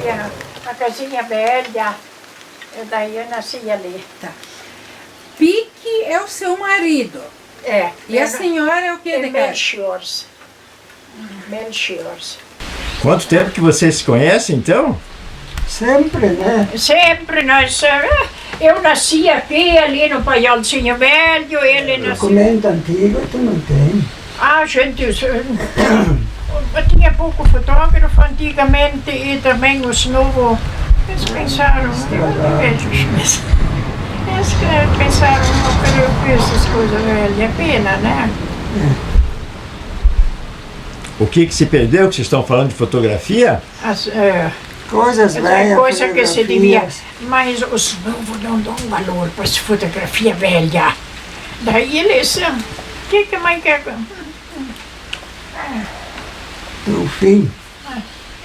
foi a casinha velha. Daí eu nasci ali. Tá. Pique é o seu marido. É. E a senhora é o que? Melchior. Melchior. Quanto tempo que vocês se conhecem, então? Sempre, né? Sempre nós... Eu nasci aqui, ali no Paiolzinho Velho, ele nasceu... Documento antigo tu não tem. Ah, gente, eu tinha pouco fotógrafo antigamente e também os novos... Eles pensaram, eu vejo isso. Eles pensaram, eu fiz essas coisas velhas, é pena, né? O que se perdeu, que vocês estão falando de fotografia? Coisas velhas, coisa que se devia... fotografias. Mas os novos não dão valor para essa fotografia velha. Daí eles... O que mais quer? No fim,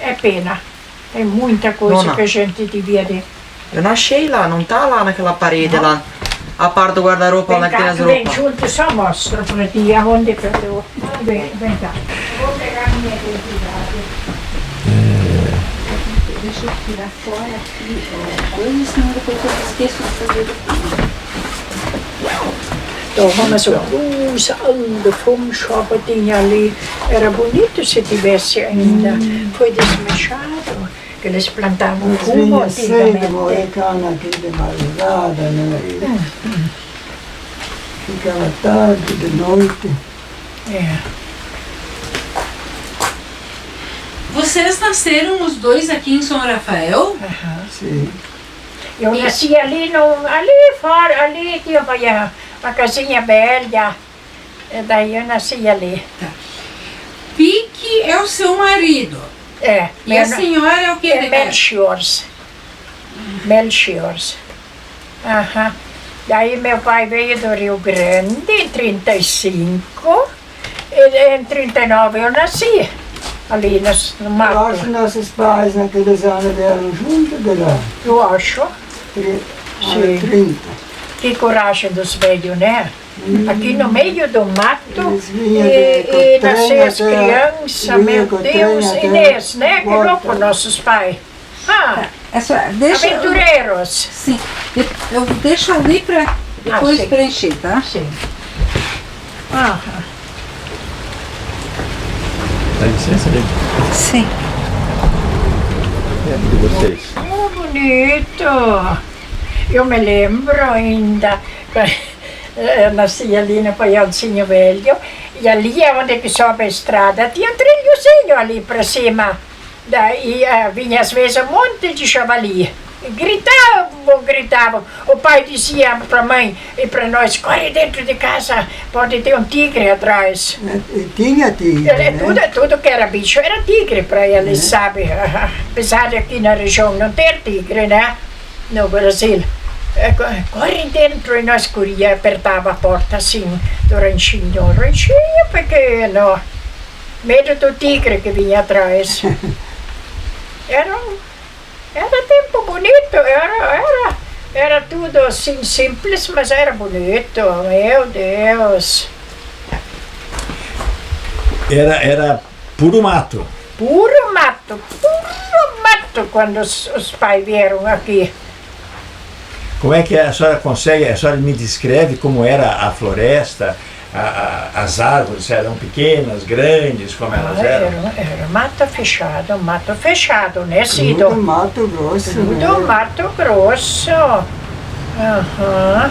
É pena. Tem muita coisa Dona. que a gente devia ter. Eu não achei lá, não tá lá naquela parede lá. A parte do guarda-roupa Vem lá que tem cá, as vem roupas. junto, só mostro para ti aonde que eu estou. Vem cá. Vou pegar minha identidade. Deixa eu tirar fora aqui coisas, senão depois eu esqueço de fazer Då har man så rosa alldeles tinha ali. Era bonito se tivesse ainda. Foi desmanchado. Que eles plantavam mas fumo vinha cedo, antigamente. molecana aqui de madrugada, né? E ficava tarde, de noite. É. Vocês nasceram os dois aqui em São Rafael? Sim. Eu nasci ali, ali fora, ali tinha uma casinha velha. E daí eu nasci ali. Pique é o seu marido. É. E a senhora é o que? É Melchior. Melchior. Aham. Daí meu pai veio do Rio Grande em 35. E em 39 eu nasci. Ali no Eu mato. acho que nossos pais naqueles anos vieram juntos de lá. Eu acho. Sim. 30. Que coragem dos velhos, né? Aqui no meio do mato Eles vinham e com o nascer trem as até- crianças, vinha meu com o trem Deus, até Inês, né? Que volta. louco nossos pais. Ah, Deixa, aventureiros. sim, eu deixo ali para depois sim. preencher, tá? Sim. Ah, Dá licença, gente. Sim. É de vocês. oh, bonito. Eu me lembro ainda, eu nasci ali no Paiolzinho Velho, e ali é onde que sobe a estrada, tinha um trilhozinho ali para cima. Daí vinha às vezes um monte de javali. Gritavam. O pai dizia para a mãe e para nós, corre dentro de casa, pode ter um tigre atrás. E tinha tigre, né? Tudo que era bicho era tigre para eles, sabe? Apesar de aqui na região não ter tigre, né? No Brasil. Corre dentro e nós corria, apertava a porta assim, do ranchinho pequeno. Medo do tigre que vinha atrás. Era tempo bonito, era tudo assim simples, mas era bonito, meu Deus. Era puro mato. Puro mato quando os pais vieram aqui. Como é que a senhora me descreve como era a floresta, as árvores, se eram pequenas, grandes, como elas eram? Era mato fechado, né, Cido? Tudo Mato Grosso, Tudo né? Mato Grosso. Aham.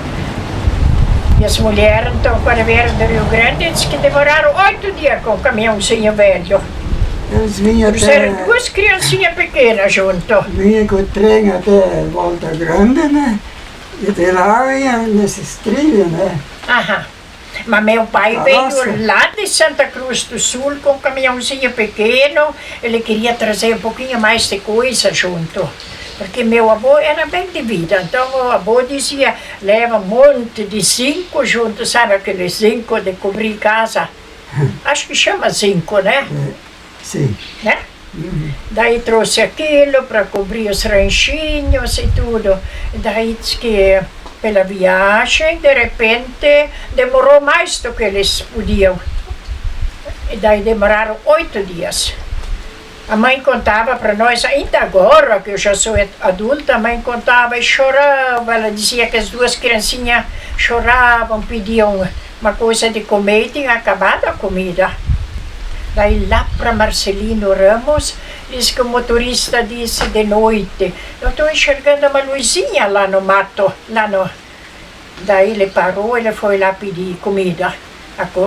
E as mulheres, então, quando vieram do Rio Grande, disse que demoraram 8 dias com o caminhãozinho velho. Eles vinham Trouxeram até... duas criancinhas pequenas junto. Vinha com o trem até Volta Grande, né? E de lá vinha nesses trilhos, né? Aham. Mas meu pai Nossa. veio lá de Santa Cruz do Sul com um caminhãozinho pequeno. Ele queria trazer um pouquinho mais de coisa junto. Porque meu avô era bem de vida. Então o avô dizia, leva um monte de zinco junto. Sabe aquele zinco de cobrir casa? Acho que chama zinco, né? Sim. Né? Daí trouxe aquilo para cobrir os ranchinhos e tudo. Daí disse que pela viagem, de repente, demorou mais do que eles podiam. E daí demoraram 8 dias. A mãe contava para nós, ainda agora que eu já sou adulta, a mãe contava e chorava. Ela dizia que as duas criancinhas choravam, pediam uma coisa de comer e tinha acabado a comida. Daí lá para Marcelino Ramos, diz que o motorista disse de noite, eu estou enxergando uma luzinha lá no mato, Daí ele parou, ele foi lá pedir comida.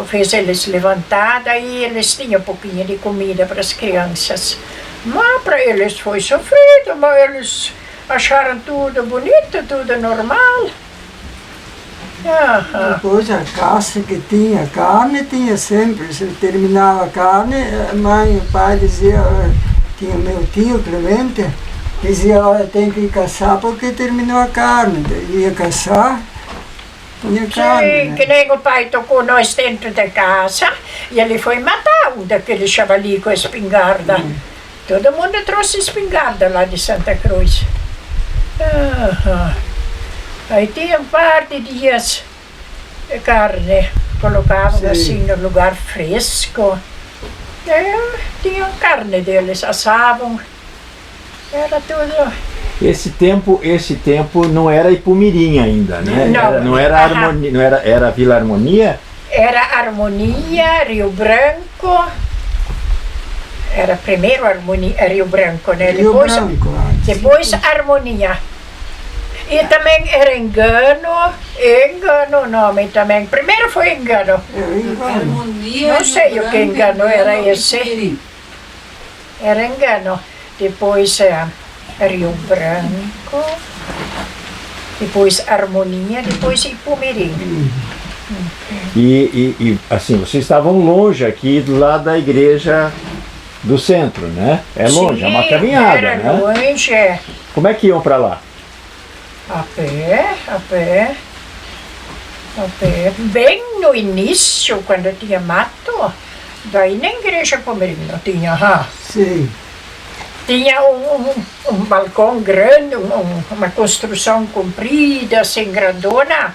Fez eles levantar, daí eles tinham um pouquinho de comida para as crianças. Mas para eles foi sofrido, mas eles acharam tudo bonito, tudo normal. Depois a caça que tinha carne, tinha sempre, se terminava a carne, a mãe e o pai diziam, tinha meu tio Clemente, dizia, olha, tem que ir caçar porque terminou a carne. Daí ia caçar. Sim, que nem o pai tocou nós dentro da casa e ele foi matar um daqueles javali com a espingarda. Todo mundo trouxe espingarda lá de Santa Cruz. Aí tinha um par de dias de carne, colocavam assim no lugar fresco. Tinha carne deles, assavam. Era tudo. Esse tempo não era Ipumirim ainda, né? Não, Era Vila Harmonia? Era Harmonia, Rio Branco. Era primeiro Rio Branco, né? Depois Harmonia. E também era Engano o nome também. Primeiro foi Engano. Harmonia. Não sei o que Engano era esse. Era Engano. Depois Rio Branco, depois Harmonia, depois Ipumirim. E assim, vocês estavam longe aqui do lado da igreja do centro, né? É longe, é uma caminhada, era né? longe. Como é que iam para lá? A pé. Bem no início, quando tinha mato, daí na igreja Ipumirim não tinha, Sim. Tinha um balcão grande, uma construção comprida, assim, grandona.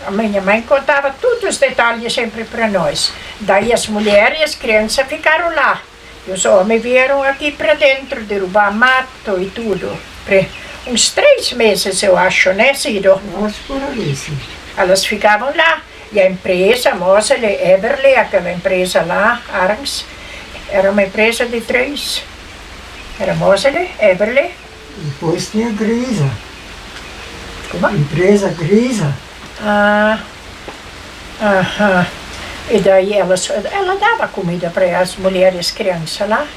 A minha mãe contava todos os detalhes sempre para nós. Daí as mulheres e as crianças ficaram lá. E os homens vieram aqui para dentro, derrubar mato e tudo. Uns 3 meses, eu acho, né, Ciro? Acho por ali, sim. Elas ficavam lá. E a empresa, a Moseley, Eberle, aquela empresa lá, Arns, era uma empresa de 3. Era Moseley, Eberle. Depois tinha Grisa. Como? Empresa Grisa. E daí ela dava comida para as mulheres e as crianças lá.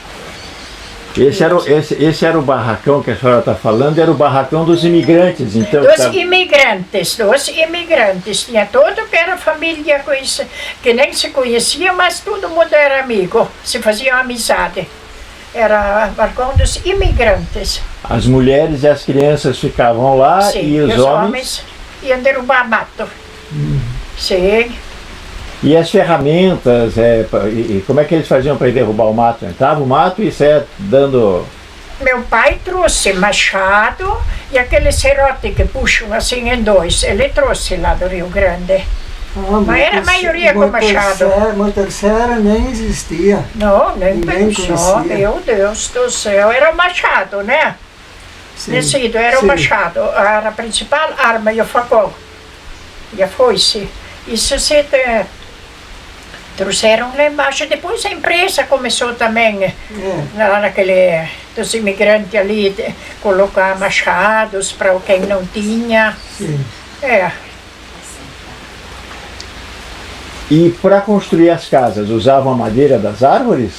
Esse era o barracão que a senhora está falando, era o barracão dos imigrantes, então. Dos imigrantes. Tinha todo que era família que nem se conhecia, mas todo mundo era amigo, se faziam amizade. Era o barracão dos imigrantes. As mulheres e as crianças ficavam lá. Sim, e os homens iam derrubar mato. Sim. E as ferramentas, como é que eles faziam para derrubar o mato? Entrava o mato e saia dando... Meu pai trouxe machado e aquele serrote que puxam assim em 2. Ele trouxe lá do Rio Grande. Mas era a maioria com machado. Motosserra nem existia. Não, nem pensou. Conhecia. Meu Deus do céu. Era o machado, né? Decido, era o machado. Era a principal arma e o facão. E a foice. Isso se trouxeram lá embaixo. Depois a empresa começou também, lá naquele, dos imigrantes ali, colocar machados para quem não tinha. Sim. E para construir as casas, usavam a madeira das árvores?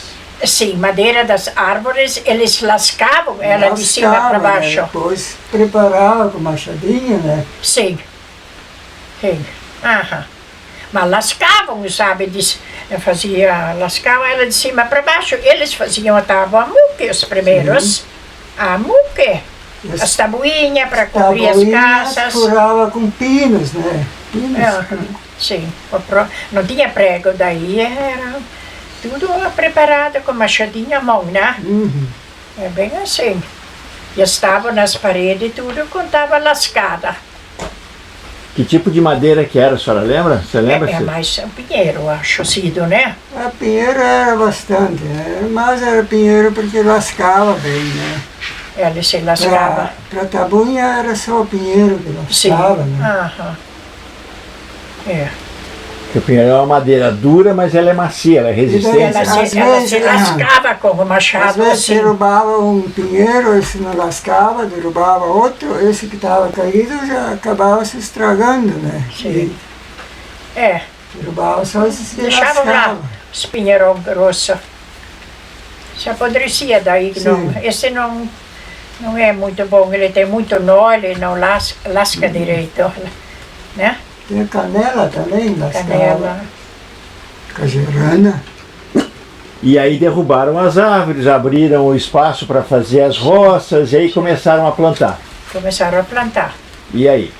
Sim, madeira das árvores, eles lascavam ela de cima para baixo. Depois preparava com machadinho, né? Sim. Mas lascavam, sabe? Lascavam ela de cima para baixo. Eles faziam a muque, os primeiros. A muque. As tabuinhas para cobrir as casas. Furava com pinos, né? Sim. Não tinha prego, daí era tudo preparado com machadinho à mão, né? É bem assim. E estavam nas paredes, tudo quando estava lascada. Que tipo de madeira que era, a senhora lembra? Você lembra? É mais pinheiro, acho sido, né? A pinheiro era bastante, né? Mas era pinheiro porque lascava bem, né? Ela se lascava. Para tabuinha era só pinheiro que Sim. lascava, né? Aham. É. Porque o pinheiro é uma madeira dura, mas ela é macia, ela é resistente. Ela Às se vezes, lascava com o Às machado vezes assim. derrubava um pinheiro, esse não lascava, derrubava outro, esse que estava caído já acabava se estragando, né? Sim. É, E derrubava só esses que deixavam lá lascavam. os pinheirão grosso. Se apodrecia daí. Sim. Não, esse não é muito bom, ele tem muito nó, ele não lasca direito, né? Tem a canela também, lascava. Canela. Cajerana. E aí derrubaram as árvores, abriram o espaço para fazer as roças e aí começaram a plantar. Começaram a plantar. E aí?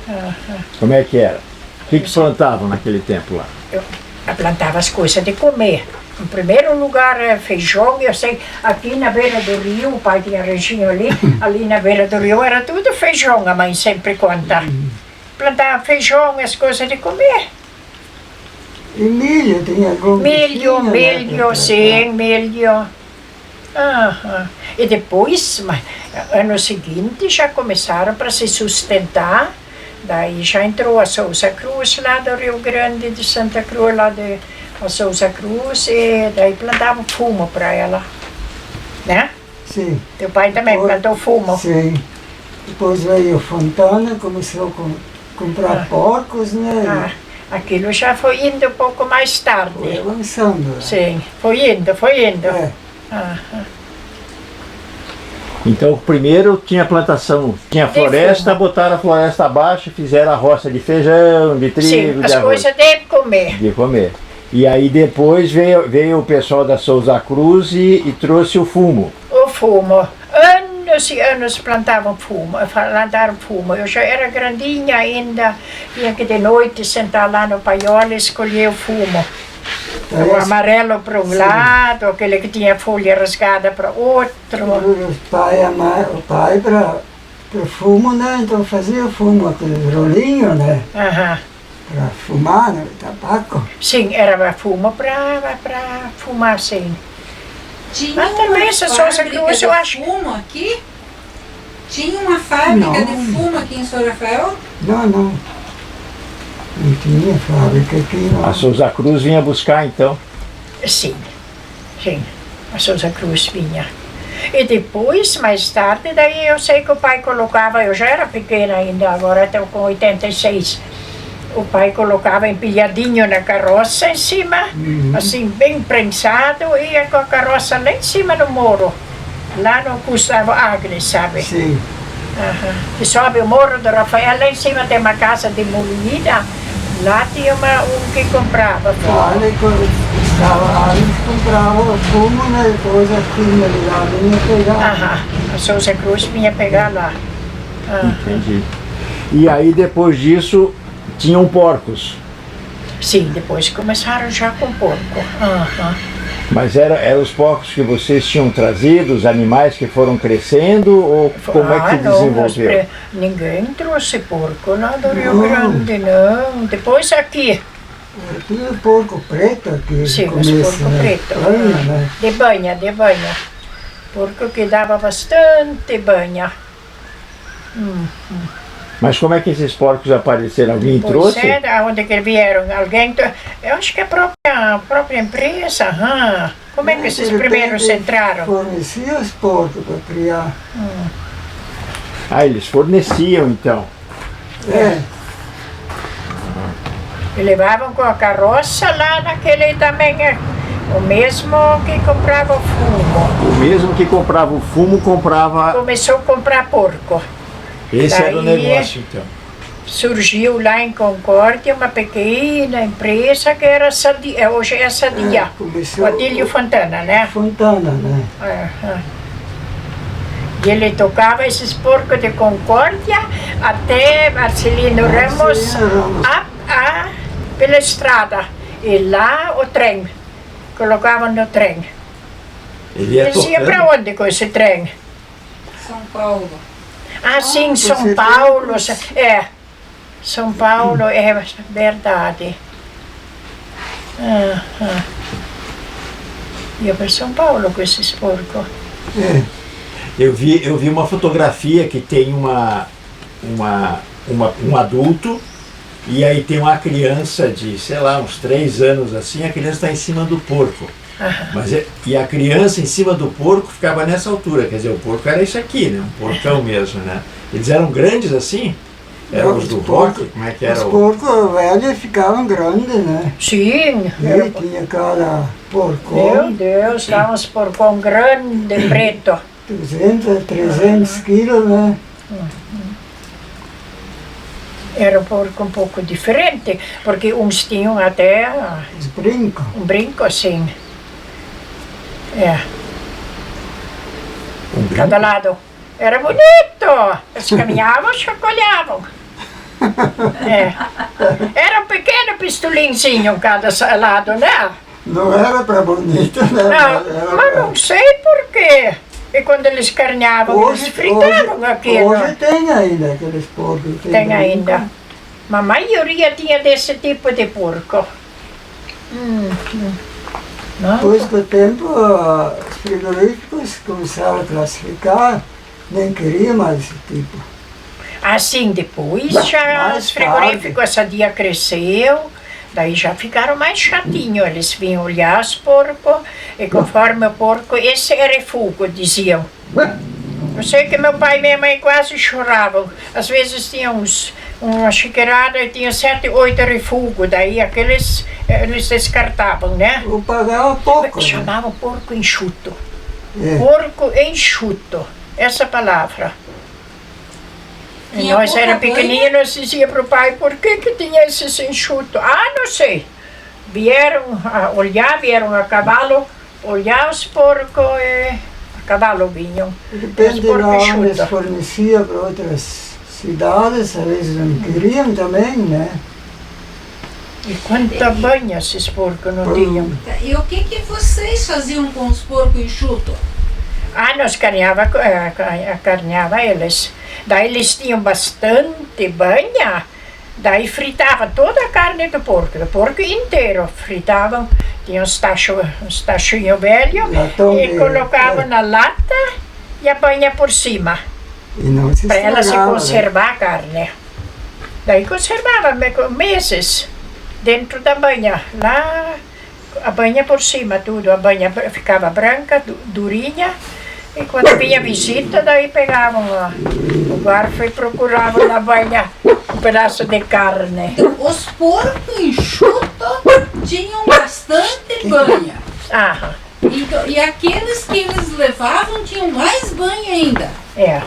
Aham. Como é que era? O que plantavam naquele tempo lá? Eu plantava as coisas de comer. Em primeiro lugar, feijão. Eu sei, aqui na beira do rio, o pai tinha região ali na beira do rio era tudo feijão, a mãe sempre conta. Plantava feijão, as coisas de comer. E milho, tinha algum Milho, bichinho, né, milho, pra sim, milho. Aham. E depois, ano seguinte, já começaram para se sustentar. Daí já entrou a Sousa Cruz lá do Rio Grande, de Santa Cruz, lá de a Sousa Cruz, e daí plantavam fumo para ela, né? Sim. Teu pai também plantou fumo. Sim. Depois veio Fontana, começou a comprar porcos, né? Ah, aquilo já foi indo um pouco mais Foi tarde. avançando. né? Sim, foi indo, foi indo. É. Ah, Então primeiro tinha plantação, tinha floresta, botaram a floresta abaixo, fizeram a roça de feijão, de trigo, sim, de as arroz. coisas de comer. De comer. E aí depois veio o pessoal da Sousa Cruz e trouxe o fumo. O fumo. Anos e anos plantavam fumo. Eu já era grandinha ainda, tinha que de noite sentar lá no paiol e escolher o fumo. O amarelo para um lado, aquele que tinha folha rasgada para outro. O pai para o fumo, né? Então fazia o fumo, aquele rolinho, né? Aham. Para fumar, né? Tabaco. Sim, era fumo para fumar, sim. Tinha Mas também uma essa Sousa fábrica Cruz, de eu acho. fumo aqui? Tinha uma fábrica Não. de fumo aqui em São Rafael? Não. Não tinha fábrica aqui, não. A Sousa Cruz vinha buscar então. Sim, a Sousa Cruz vinha. E depois, mais tarde, daí eu sei que o pai colocava, eu já era pequena ainda, agora estou com 86. O pai colocava empilhadinho na carroça em cima, assim, bem prensado, e ia com a carroça lá em cima do morro, lá no Gustavo Agnes, sabe? Sim. Aham. Que sobe o morro do Rafael, lá em cima tem uma casa demolida, lá tinha um que comprava fumo. Aí quando estava ali, comprava o fumo, né? Depois a filha de lá vinha pegar. Aham. A Sousa Cruz vinha pegar lá. Aham. Entendi. E aí depois disso tinham porcos. Sim, depois começaram já com porco. Aham. Mas eram os porcos que vocês tinham trazido, os animais que foram crescendo, ou como é que se não, desenvolveu? ninguém trouxe porco lá do Rio Não. Grande, não. Depois aqui, Tinha porco preto aqui. sim, no os começo, porco né? preto. Olha, né? De banha. Porco que dava bastante banha. Mas como é que esses porcos apareceram? Alguém Pois trouxe? é, da onde que vieram? Alguém, eu acho que a própria empresa. Como é que esses De primeiros repente, entraram? Fornecia os porcos para criar. Ah, eles forneciam então. É. E levavam com a carroça lá naquele também, o mesmo que comprava o fumo. O mesmo que comprava o fumo, comprava. Começou a comprar porco. Esse era o Daí- negócio então. Surgiu lá em Concórdia uma pequena empresa que era Sadia, hoje é Sadia. Começou O Adílio Fontana, né? Fontana, né? E ele tocava esses porcos de Concórdia até Marcelino Ramos, Marcelino Ramos. pela estrada. E lá o trem. Colocavam no trem. Ele ia Eles iam tocando. para onde com esse trem? São Paulo. Sim, você São tem Paulo. coisa. São Paulo, é verdade. Ia para São Paulo com esses porcos. É. Eu vi uma fotografia que tem um adulto e aí tem uma criança de, sei lá, uns 3 anos assim, a criança está em cima do porco. E a criança em cima do porco ficava nessa altura, quer dizer, o porco era isso aqui, né? Um porcão mesmo, né? Eles eram grandes assim? Eram os do rock? Como é que era? Os porcos velhos ficavam grandes, né? Sim. E tinha cada porco. Meu Deus, dá uns porcão grande, preto. 200, 300 quilos, né? Era um porco um pouco diferente, porque uns tinham até Os brincos. um brinco assim. É, cada lado. Era bonito! Eles caminhavam, chacoalhavam. É. Era um pequeno pistolinzinho cada lado, né? Não era para bonito, né? Mas não sei porquê. E quando eles carneavam, eles fritavam aquilo. Hoje tem ainda aqueles porcos. Tem ainda. Mas a maioria tinha desse tipo de porco. Não? Depois com o tempo, os frigoríficos começaram a classificar, nem queriam mais esse tipo. Assim, depois já Mais os frigoríficos, essa dia cresceu, daí já ficaram mais chatinhos. Eles vinham olhar os porcos, e conforme o porco, esse é refúgio, diziam. Eu sei que meu pai e minha mãe quase choravam. Às vezes tinha uma chiqueirada e tinha 7, 8 refúgios, daí aqueles eles descartavam, né? Eu pagava pouco. Né? Chamavam porco enxuto. É. Porco enxuto, essa palavra. E Tinha nós pouca era pequeninos, dizia para o pai, por que tinha esses enxutos? Não sei. Vieram a cavalo, olhar os porcos e a cavalo vinham. Depende de onde eles forneciam para outras cidades, às vezes não queriam também, né? E quanta banha esses porcos não tinham. E o que vocês faziam com os porcos enxutos? Nós carneava eles. Daí eles tinham bastante banha, daí fritava toda a carne do porco inteiro. Fritavam, tinha uns tachinhos velhos e colocavam na lata e a banha por cima. Para ela se conservar a carne. Daí conservava meses dentro da banha. Lá, a banha por cima, tudo. A banha ficava branca, durinha. E quando vinha visita, daí pegavam o garfo e procuravam na banha um pedaço de carne. Então, os porcos enxutos tinham bastante banha. Então, e aqueles que eles levavam tinham mais banha ainda. É.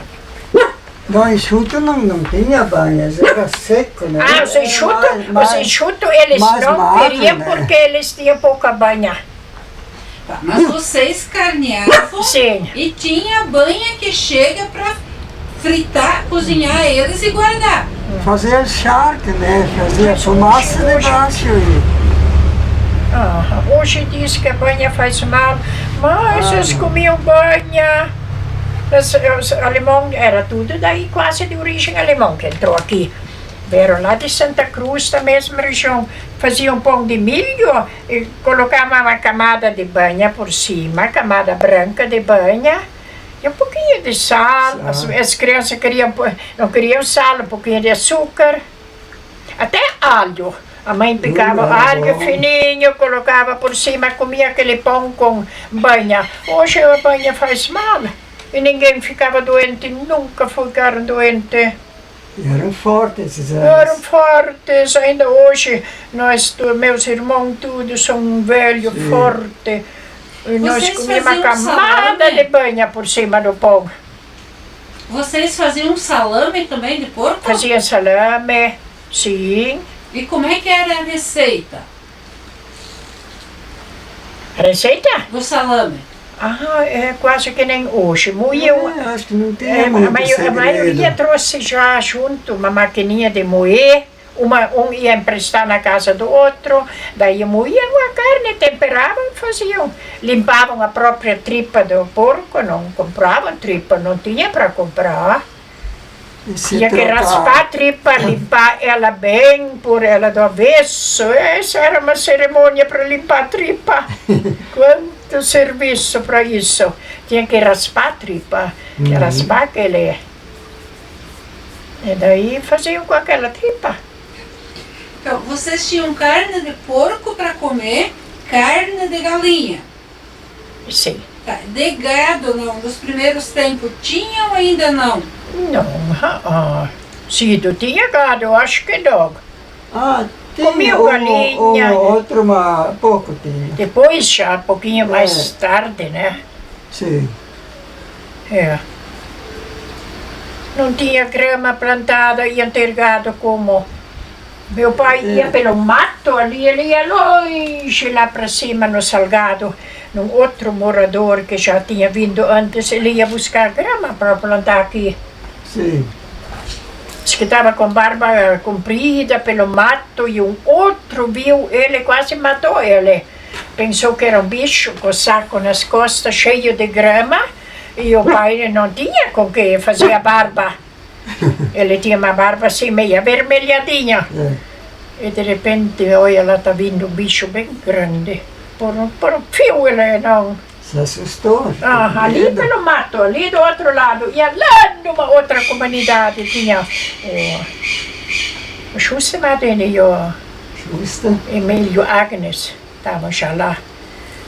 Não, enxuto não tinha banha, era seco, né? Os enxutos eles não queriam, né? Porque eles tinham pouca banha. Mas vocês carneavam. Sim. E tinha banha que chega para fritar, cozinhar eles e guardar. Fazia charque, né? Fazia fumaça debaixo. Hoje diz que a banha faz mal, mas eles comiam banha. Os alemão era tudo daí quase de origem alemã que entrou aqui. Vieram lá de Santa Cruz, da mesma região. Faziam pão de milho e colocavam uma camada de banha por cima, camada branca de banha e um pouquinho de sal. As crianças não queriam sal, um pouquinho de açúcar. Até alho. A mãe picava alho fininho, colocava por cima, comia aquele pão com banha. Hoje a banha faz mal e ninguém ficava doente, nunca ficaram doentes. Eram fortes. Eram fortes, ainda hoje, meus irmãos todos são velhos, fortes. E nós comíamos uma camada de banha por cima do pão. Vocês faziam salame também de porco? Fazia salame, sim. E como é que era a receita? Receita? Do salame? É quase que nem hoje. Moíam. Acho que não tem muito a maioria trouxe já junto uma maquininha de moer. Um ia emprestar na casa do outro, daí moíam a carne, temperavam e faziam. Limpavam a própria tripa do porco, não compravam tripa, não tinha para comprar. Tinha que raspar a tripa, limpar ela bem, pôr ela do avesso. Essa era uma cerimônia para limpar a tripa. Quanto serviço para isso. Tinha que raspar a tripa, raspar aquele. E daí faziam com aquela tripa. Então, vocês tinham carne de porco para comer, carne de galinha. Sim. Tá. De gado, não, nos primeiros tempos, tinha ou ainda não? Não, Cido tinha gado, eu acho que não. Tinha Comia galinha. Outro, mas pouco tinha. Depois já, um pouquinho mais tarde, né? Sim. É. Não tinha grama plantada e enterrado como... Meu pai ia pelo mato ali, ele ia longe lá para cima no Salgado, num outro morador que já tinha vindo antes, ele ia buscar grama para plantar aqui. Sim. Diz que estava com barba comprida pelo mato e um outro viu ele, quase matou ele. Pensou que era um bicho com saco nas costas, cheio de grama, e o pai não tinha com que fazer a barba. Ele tinha uma barba assim, meia vermelhadinha. E de repente, olha, lá está vindo um bicho bem grande. Por um fio ele não... Se assustou. Ali pelo mato, ali do outro lado. E lá numa outra comunidade tinha o Schustemadene e o Emílio Agnes. Estavam já lá,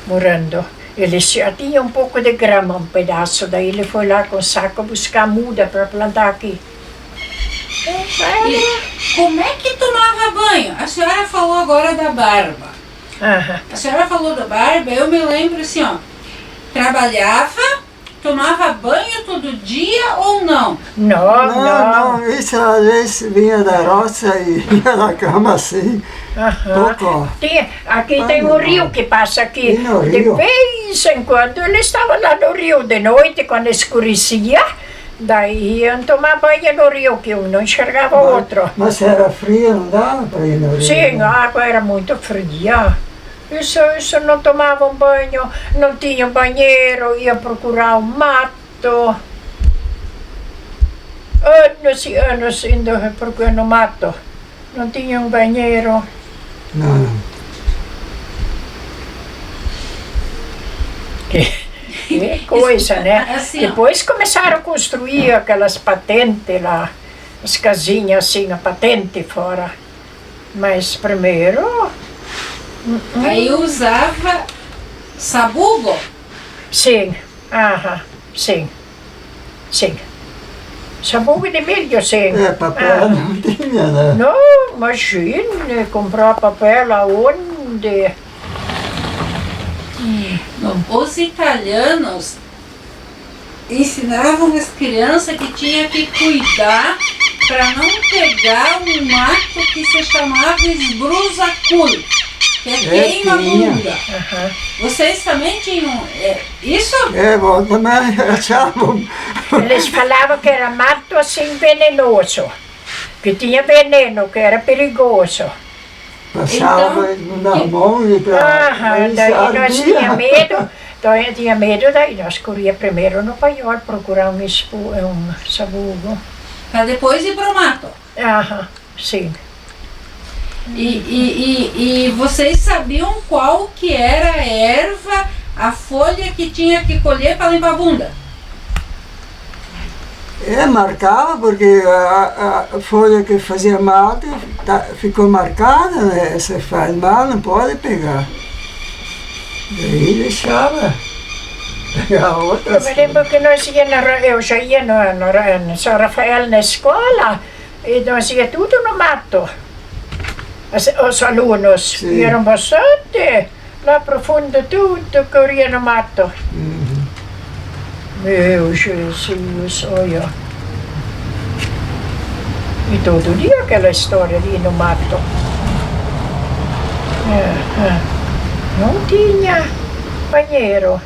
morando. Ele já tinha um pouco de grama, um pedaço. Daí ele foi lá com o saco buscar muda para plantar aqui. E como é que tomava banho? A senhora falou agora da barba. A senhora falou da barba, eu me lembro assim, ó. Trabalhava, tomava banho todo dia ou não? Não. Isso às vezes vinha da roça e ia na cama assim. Pouco. Aqui tem um rio que passa aqui. De rio? vez em quando ele estava lá no rio de noite, quando escurecia. Daí iam tomar banho no rio, que um não enxergava o outro. Mas era frio, não dava para ir no rio? Sim, a água era muito fria. Isso não tomavam banho, não tinham banheiro, ia procurar um mato. Anos e anos indo procurando mato. Não tinham banheiro. Não. Que coisa, né? Assim, Depois começaram a construir aquelas patentes lá, as casinhas assim, a patente fora. Mas primeiro... Aí usava sabugo? Sim, sim. Sabugo de milho, sim. Papel não tinha, né? Não, imagine, comprar papel aonde? Os italianos ensinavam as crianças que tinha que cuidar para não pegar um mato que se chamava esbrusacul, que é queima-bunda. Vocês também tinham isso? Bom, também achavam. Eles falavam que era mato assim venenoso, que tinha veneno, que era perigoso. Passava na mão e daí nós tinha medo, daí nós corria primeiro no paiol procurar um sabugo. Para depois ir para o mato? Sim. E vocês sabiam qual que era a erva, a folha que tinha que colher para limpar a bunda? Marcava porque a folha que fazia mal ficou marcada, né? Se faz mal, não pode pegar. Daí deixava pegar outras. Eu me lembro que eu já ia no São Rafael na escola e nós ia tudo no mato. Os alunos eram bastante, lá profundo tudo corria no mato. Meu Jesus, olha. E todo dia aquela história ali no mato. Não tinha banheiro.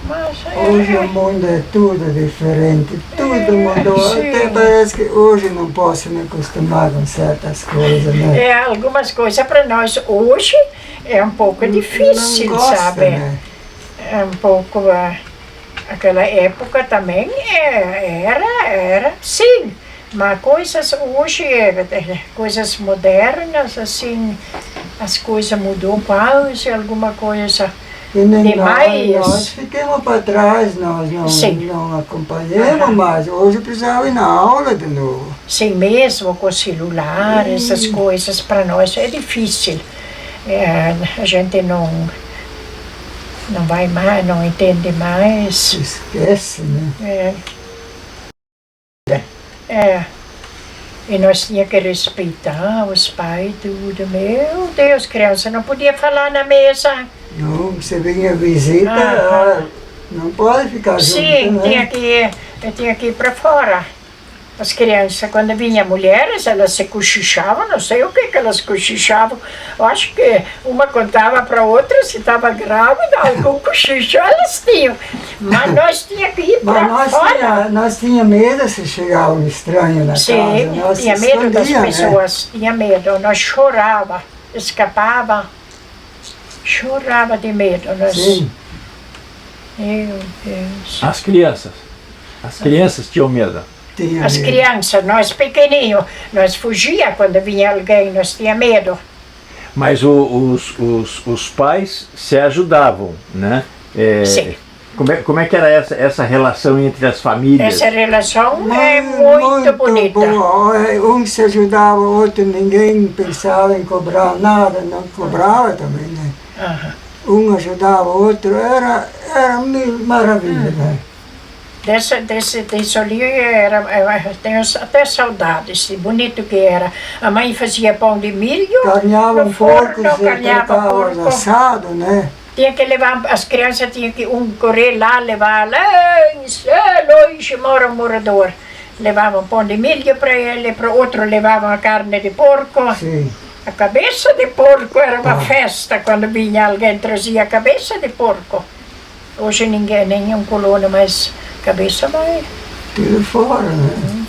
Mas hoje o mundo é tudo diferente, tudo mudou. Até parece que hoje não posso me acostumar com certas coisas, né? Algumas coisas para nós hoje é um pouco difícil, não gosta, sabe? Né? É um pouco... Aquela época também era sim. Mas coisas hoje, coisas modernas, assim, as coisas mudou quase, alguma coisa E nem demais. nós ficamos para trás, nós Sim. não acompanhamos mais. Hoje precisava ir na aula de novo. Sim, mesmo com celular, essas coisas para nós é difícil. A gente não vai mais, não entende mais. Esquece, né? E nós tínhamos que respeitar os pais e tudo. Meu Deus, criança, não podia falar na mesa. Não, você vinha visita, não pode ficar Sim, junto, né? tinha que ir para fora. As crianças, quando vinham mulheres, elas se cochichavam, não sei o que elas cochichavam. Eu acho que uma contava para outra se estava grávida, algum cochicho elas tinham. Mas nós tínhamos que ir para fora. Nós tínhamos medo se chegava um estranho na casa. Sim, Nós tinha medo das escondia, né? pessoas, tinha medo. Nós chorava, escapava, chorava de medo. Sim. Meu Deus. As crianças tinham medo. Tinha As medo. crianças, nós pequenininhos, nós fugia quando vinha alguém, nós tinha medo. Mas os pais se ajudavam, né? Sim. Como é que era essa relação entre as famílias? Essa relação é muito bonita. Bom. Um se ajudava, o outro ninguém pensava em cobrar nada, não cobrava também, né? Aham. Um ajudava o outro, era maravilha, né? Desse ali tenho até saudades, de bonito que era. A mãe fazia pão de milho, Carneava no um porco, forno, você carneava trocava porco. assado, né? Tinha que levar, as crianças tinham que correr lá, levar lá, longe mora um morador. Levavam pão de milho para ele, para o outro levavam a carne de porco. Sim. A cabeça de porco era uma festa, quando vinha alguém trazia a cabeça de porco. Hoje nenhum colono mais cabeça vai. Tudo fora, né?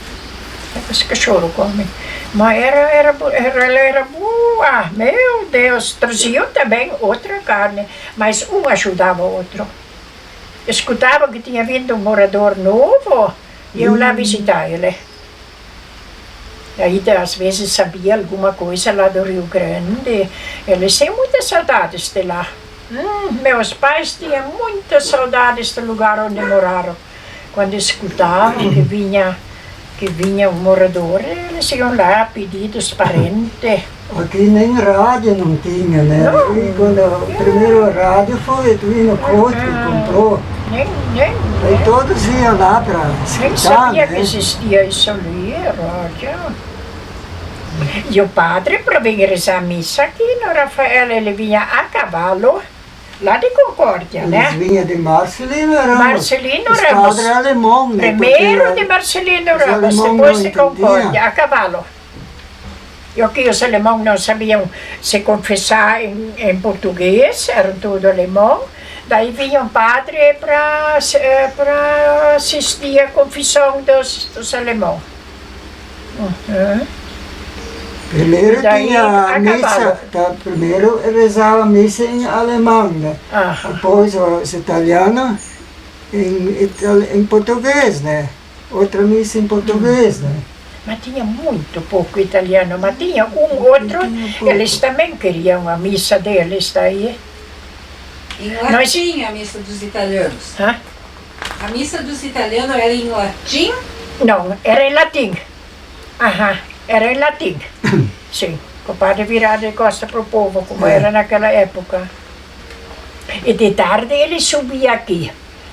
Os cachorros comem. Mas ela era boa, meu Deus. Traziam também outra carne, mas um ajudava o outro. Escutava que tinha vindo um morador novo, e eu lá visitar ele. Aí às vezes sabia alguma coisa lá do Rio Grande. Eles têm muitas saudades de lá. Meus pais tinham muitas saudades do lugar onde moraram. Quando escutavam que vinha um morador, eles iam lá pedir dos parentes. Aqui nem rádio não tinha, né? E quando o primeiro rádio foi o Duino Couto que comprou. Aí todos iam lá para Nem escutar, sabia né? que existia isso ali, rádio. E o padre, para vir rezar a missa aqui no Rafael, ele vinha a cavalo, lá de Concórdia, Eles né? vinham de Marcelino Ramos. Marcelino Os Ramos. padres alemão, né? Primeiro Porque de Marcelino os Ramos, alemão depois não de entendiam. Concórdia, a cavalo. E aqui os alemães não sabiam se confessar em português, eram tudo alemão. Daí vinha um padre para assistir a confissão dos alemães. Primeiro Daí, tinha a a missa, cavalo. primeiro rezava a missa em alemão, né? Depois os italianos em português, né? Outra missa em português, né? Mas tinha muito pouco italiano, mas tinha outro, eles também queriam a missa deles daí. Em latim a missa dos italianos. Hã? A missa dos italianos era em latim? Não, era em latim. Era em latim. Sim, o padre virado de costa para o povo, como era naquela época. E de tarde ele subia aqui.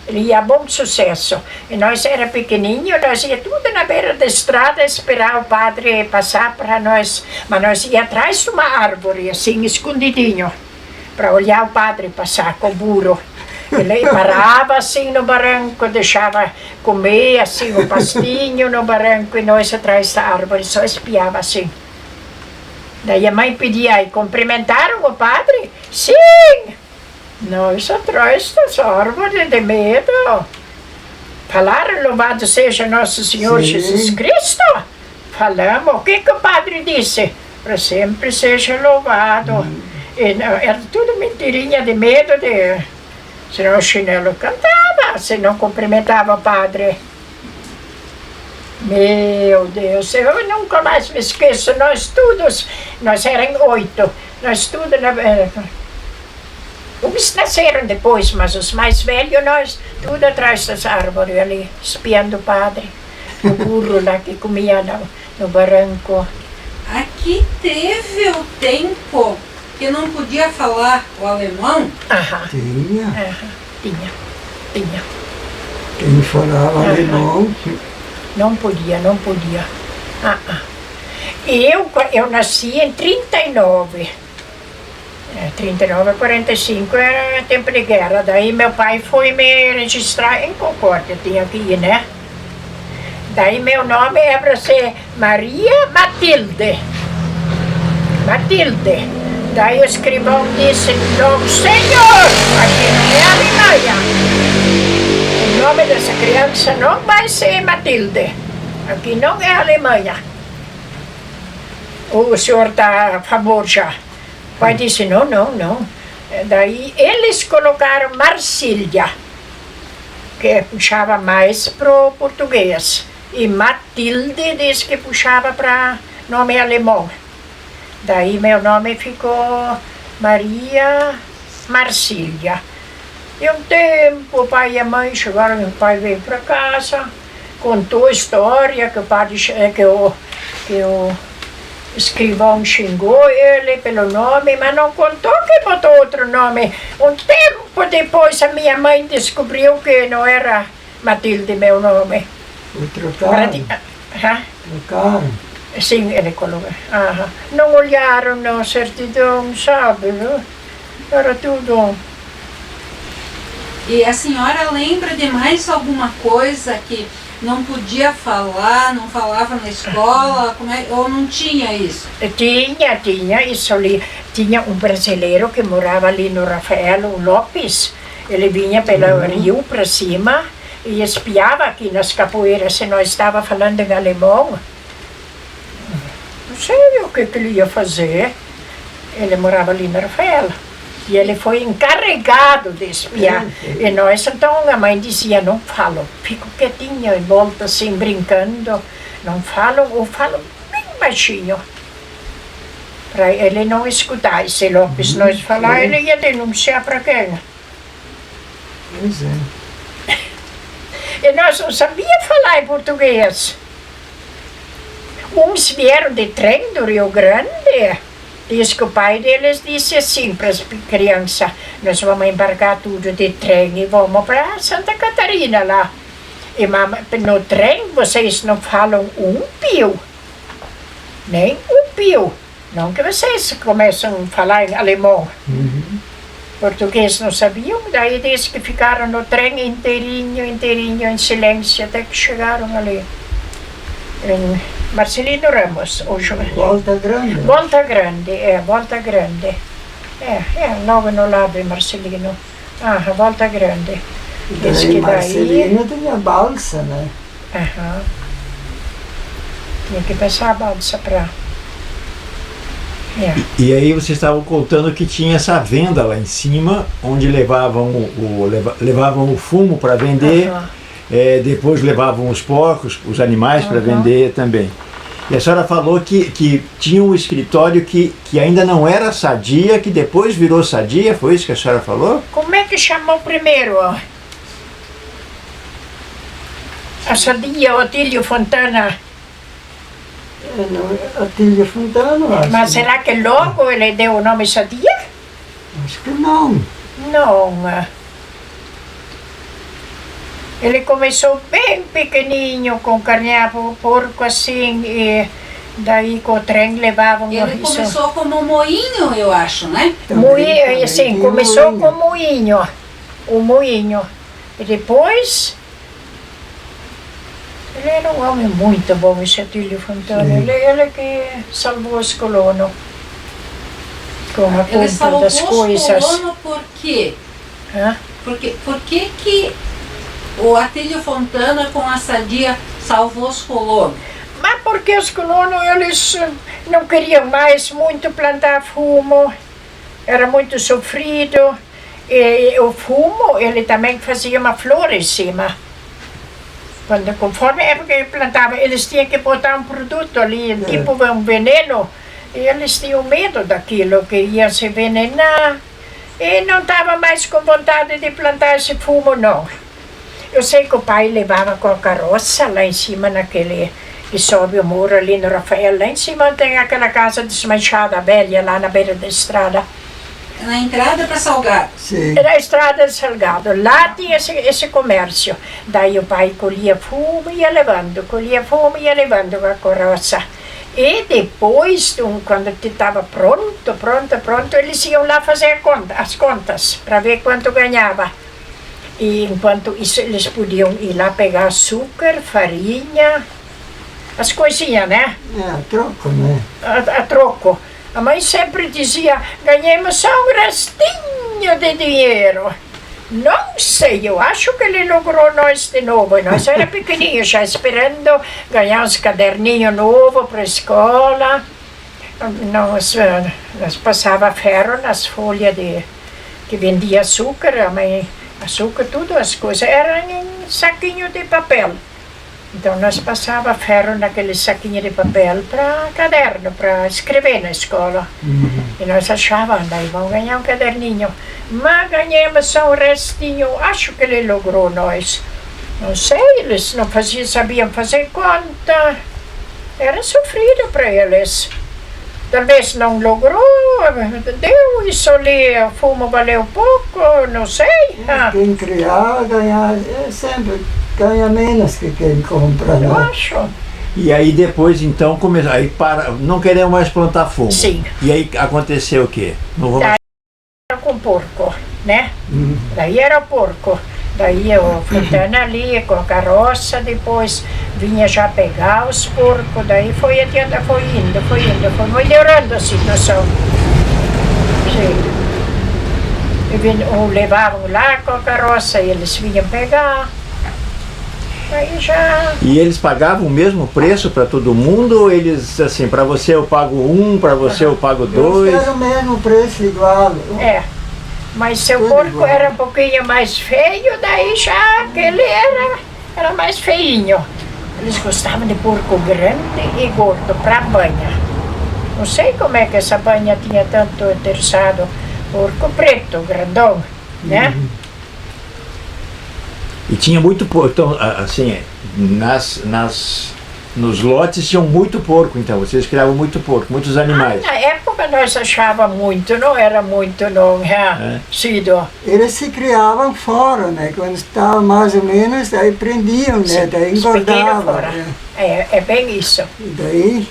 Ele ia a bom sucesso. E nós era pequenininho, nós ia tudo na beira da estrada esperar o padre passar para nós. Mas nós ia atrás de uma árvore, assim, escondidinho, para olhar o padre passar com o burro. Ele parava assim no barranco, deixava comer assim o pastinho no barranco e nós atrás da árvore só espiava assim. Daí a mãe pedia, e cumprimentaram o padre? Sim! Nós atrás das árvores de medo. Falaram, louvado seja nosso Senhor Jesus Cristo? Falamos, o que o padre disse? Para sempre seja louvado. E, era tudo mentirinha de medo de... Senão o chinelo cantava. se não cumprimentava o padre. Meu Deus, eu nunca mais me esqueço. Nós éramos 8. Nós todos, uns nasceram depois, mas os mais velhos, nós tudo atrás das árvores ali, espiando o padre. O burro lá que comia no barranco. Aqui teve o tempo que não podia falar o alemão? Aham. Tinha. Aham. Tinha. Quem falava alemão. Não podia. Eu nasci em 39. 39 a 45 era tempo de guerra. Daí meu pai foi me registrar em Concórdia, tinha que ir, né? Daí meu nome é para ser Maria Matilde. Daí o escrivão disse, não senhor, aqui não é Alemanha. O nome dessa criança não vai ser Matilde. Aqui não é Alemanha. O senhor está a favor já. O pai disse, não. Daí eles colocaram Marcília, que puxava mais pro português. E Matilde disse que puxava para nome alemão. Daí meu nome ficou Maria Marcília. E um tempo o pai e a mãe chegaram, o pai veio para casa, contou a história que o padre, que o escrivão xingou ele pelo nome, mas não contou que botou outro nome. Um tempo depois a minha mãe descobriu que não era Matilde meu nome. Foi trocado. Trocaram. Sim, ele colocou. Não olharam na certidão, sabe? Viu? Era tudo. E a senhora lembra de mais alguma coisa que não podia falar, não falava na escola, ou não tinha isso? Tinha isso ali. Tinha um brasileiro que morava ali no Rafael, o Lopes. Ele vinha pelo rio para cima e espiava aqui nas capoeiras se nós estávamos falando em alemão. Não sei o que ele ia fazer. Ele morava ali no Rafael. E ele foi encarregado de espiar. E nós, então, a mãe dizia, não falam, ficam quietinho em volta assim, brincando. Não falam, ou falam bem baixinho. Para ele não escutar. E se Lopes nós falar, ele ia denunciar para quem? Pois é. E nós não sabíamos falar em português. Uns vieram de trem do Rio Grande. Diz que o pai deles disse assim para as crianças, nós vamos embarcar tudo de trem e vamos para Santa Catarina lá. E no trem vocês não falam um pio, nem um pio. Não que vocês começam a falar em alemão. Português não sabiam, daí diz que ficaram no trem inteirinho, em silêncio, até que chegaram ali. Em Marcelino Ramos, hoje. Volta Grande. Volta Grande. Logo no lado de Marcelino. Volta Grande. Diz que daí... Marcelino tinha balsa, né? Tinha que passar a balsa para... E aí vocês estavam contando que tinha essa venda lá em cima, onde levavam o fumo para vender, depois levavam os porcos, os animais para vender também. E a senhora falou que tinha um escritório que ainda não era Sadia, que depois virou Sadia, foi isso que a senhora falou? Como é que chamou primeiro? A Sadia, Otílio Fontana. Otílio Fontana, acho. Mas será que logo ele deu o nome Sadia? Acho que não. Não. Ele começou bem pequenininho, com carneado porco assim, e daí com o trem levavam... Ele começou como moinho, eu acho, né? Moinho, sim, começou com moinho. O moinho. E depois... Ele era um homem muito bom, esse Otílio Fontana. Ele que salvou os colonos. Com a conta das coisas. Ele salvou os colonos por quê? Por que o Otílio Fontana com a Sadia salvou os colonos? Mas porque os colonos, eles não queriam mais muito plantar fumo. Era muito sofrido. E o fumo, ele também fazia uma flor em cima. Conforme a época que plantava, eles tinham que botar um produto ali, tipo um veneno. E eles tinham medo daquilo, que ia se envenenar. E não estava mais com vontade de plantar esse fumo, não. Eu sei que o pai levava com a carroça lá em cima, naquele que sobe o muro ali no Rafael. Lá em cima tem aquela casa desmanchada, velha, lá na beira da estrada. Na entrada para Salgado. Sim. Era a estrada de Salgado. Lá tinha esse comércio. Daí o pai colhia fumo e ia levando, colhia fumo e ia levando com a carroça. E depois, quando estava pronto, eles iam lá fazer as contas, para ver quanto ganhava. E enquanto isso, eles podiam ir lá pegar açúcar, farinha, as coisinhas, né? A troco, né? A troco. A mãe sempre dizia, ganhamos só um restinho de dinheiro. Não sei, eu acho que ele logrou nós de novo. Nós era pequenininhos, já esperando ganhar uns caderninhos novos para a escola. Nós passava ferro nas folhas que vendia açúcar. A mãe, açúcar, tudo as coisas eram em saquinho de papel. Então nós passava ferro naquele saquinho de papel para caderno, para escrever na escola. E nós achávamos, daí vamos ganhar um caderninho. Mas ganhamos só um restinho, acho que ele logrou nós. Não sei, eles não sabiam fazer conta. Era sofrido para eles. Talvez não logrou, deu isso ali, o fumo valeu pouco, não sei. Quem criar, ganhar, sempre ganha menos que quem compra, Eu né? acho. E aí depois então começou, aí não queremos mais plantar fumo. Sim. E aí aconteceu o quê? Não vou mais... Era com porco, né? Daí era o porco. Daí o Fontana ali com a carroça, depois vinha já pegar os porcos, daí foi adiante, foi indo, foi melhorando a situação. Sim. Levavam lá com a carroça e eles vinham pegar. Aí já... E eles pagavam o mesmo preço para todo mundo? Ou eles, assim, para você eu pago 1, para você eu pago 2? Era o mesmo preço, igual. É. Mas se o Tudo porco igual. era um pouquinho mais feio, daí já aquele era mais feinho. Eles gostavam de porco grande e gordo para banha. Não sei como é que essa banha tinha tanto interessado. Porco preto, grandão, né? E tinha muito porco, então, assim, nos lotes tinham muito porco, então, vocês criavam muito porco, muitos animais. Na época nós achávamos muito, não era muito não, Cido. Eles se criavam fora, né? Quando estava mais ou menos, aí prendiam, né? Daí Os pequenos engordavam. fora. Né? É bem isso. E daí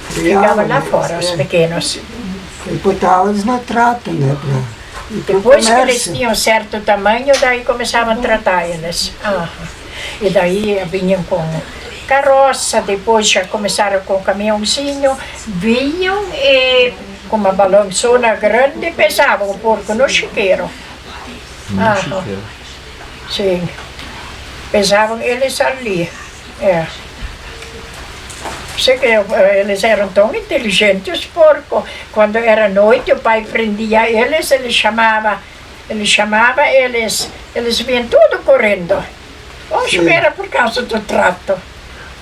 Ficavam criavam, lá né? fora, os pequenos. E botavam eles no trato, né? Depois que eles tinham certo tamanho, daí começavam a tratar eles. E daí vinham com carroça, depois já começaram com caminhãozinho, vinham e com uma balançona grande pesavam o porco no chiqueiro. Sim, pesavam eles ali. Sei que eles eram tão inteligentes, os porcos. Quando era noite, o pai prendia eles, ele chamava eles vinham tudo correndo. Acho que era por causa do trato.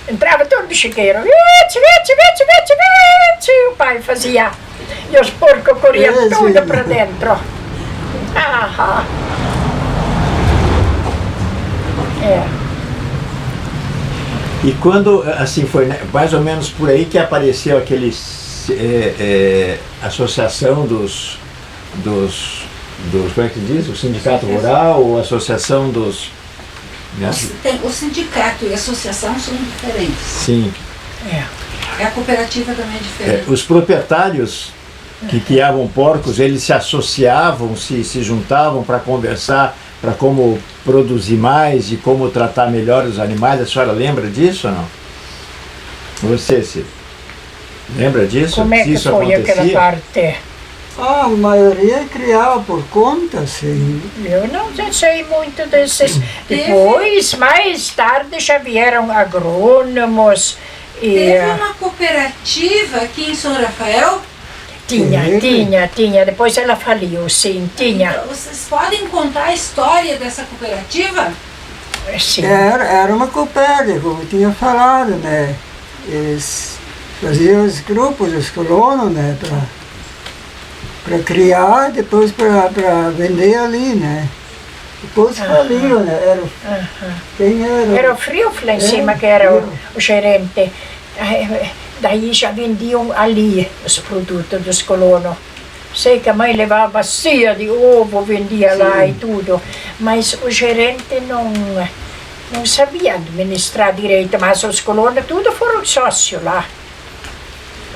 Entrava todo no chiqueiro. O pai fazia. E os porcos corriam tudo para dentro. E quando, assim, foi mais ou menos por aí que apareceu aquele associação dos como é que diz? O sindicato rural ou associação dos... Né? O sindicato e a associação são diferentes. Sim. A cooperativa também é diferente. Os proprietários que criavam porcos, eles se associavam, se juntavam para conversar, para como produzir mais e como tratar melhor os animais. A senhora lembra disso ou não? Você se lembra disso? Como é que isso foi acontecia? aquela parte? A maioria criava por conta, sim. Eu não sei muito desses. Depois, mais tarde, já vieram agrônomos. Teve uma cooperativa aqui em São Rafael? Tinha. Depois ela faliu, sim, tinha. Então, vocês podem contar a história dessa cooperativa? Sim. Era uma cooperativa, como eu tinha falado, né? Eles faziam os grupos, os colonos, né? Para criar, depois para vender ali, né? Depois faliram, né? Quem era? Era o Frio lá em cima que era o gerente. Daí já vendiam ali os produtos dos colonos. Sei que a mãe levava bacia de ovo, vendia lá e tudo. Mas o gerente não sabia administrar direito, mas os colonos tudo foram sócios lá.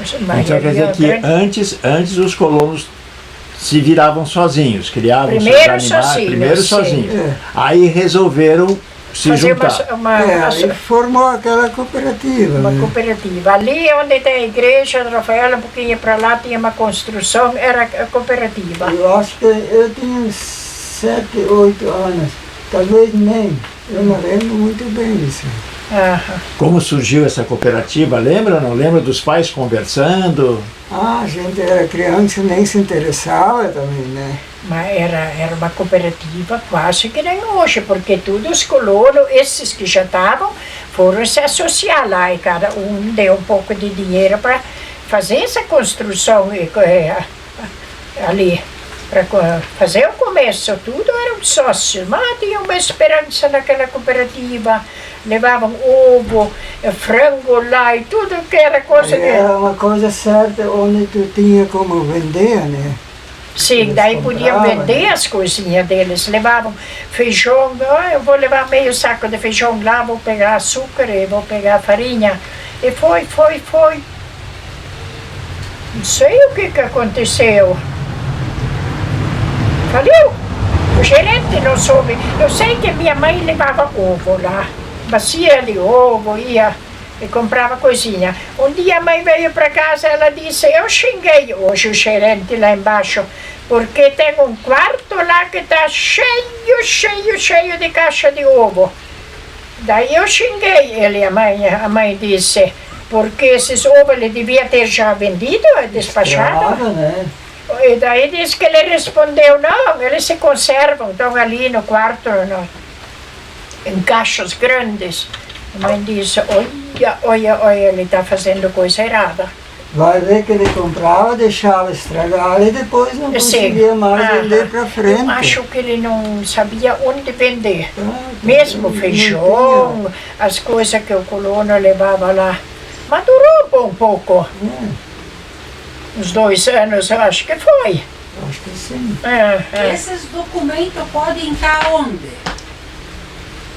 Então quer dizer que antes os colonos se viravam sozinhos, criavam Primeiro seus animais, sozinhos, primeiro sim. sozinhos. Aí resolveram se juntar. Aí formou aquela cooperativa. Uma né? cooperativa. Ali onde tem a igreja de Rafael, um pouquinho para lá, tinha uma construção, era a cooperativa. Eu acho que eu tinha uns 7, 8 anos, talvez nem. Eu não lembro muito bem disso. Como surgiu essa cooperativa? Lembra? Não lembra dos pais conversando? A gente era criança, nem se interessava também, né? Mas era uma cooperativa quase que nem hoje, porque todos os colonos, esses que já estavam, foram se associar lá e cada um deu um pouco de dinheiro para fazer essa construção ali. Para fazer o começo, tudo eram sócios, mas tinham uma esperança naquela cooperativa, levavam ovo, frango lá e tudo que era coisa que... Era uma coisa certa onde tu tinha como vender, né? Sim, Eles daí podiam compravam, vender né? as coisinhas deles, levavam feijão, eu vou levar meio saco de feijão lá, vou pegar açúcar e vou pegar farinha. E foi. Não sei o que aconteceu. Faliu. O gerente não soube. Eu sei que minha mãe levava ovo lá, bacia de ovo, ia e comprava coisinha. Um dia a mãe veio para casa, ela disse, eu xinguei hoje o gerente lá embaixo, porque tem um quarto lá que está cheio de caixa de ovo. Daí eu xinguei ele, a mãe disse, porque esses ovos ele devia ter já vendido, despachado. Claro, né? E daí disse que ele respondeu, não, eles se conservam, estão ali no quarto, em caixas grandes. A mãe disse, olha, ele está fazendo coisa errada. Vai ver que ele comprava, deixava estragar e depois não conseguia mais vender para frente. Eu acho que ele não sabia onde vender. não Mesmo feijão, as coisas que o colono levava lá. Mas durou um pouco. Uns 2 anos, eu acho que foi. Acho que sim. Esses documentos podem estar onde?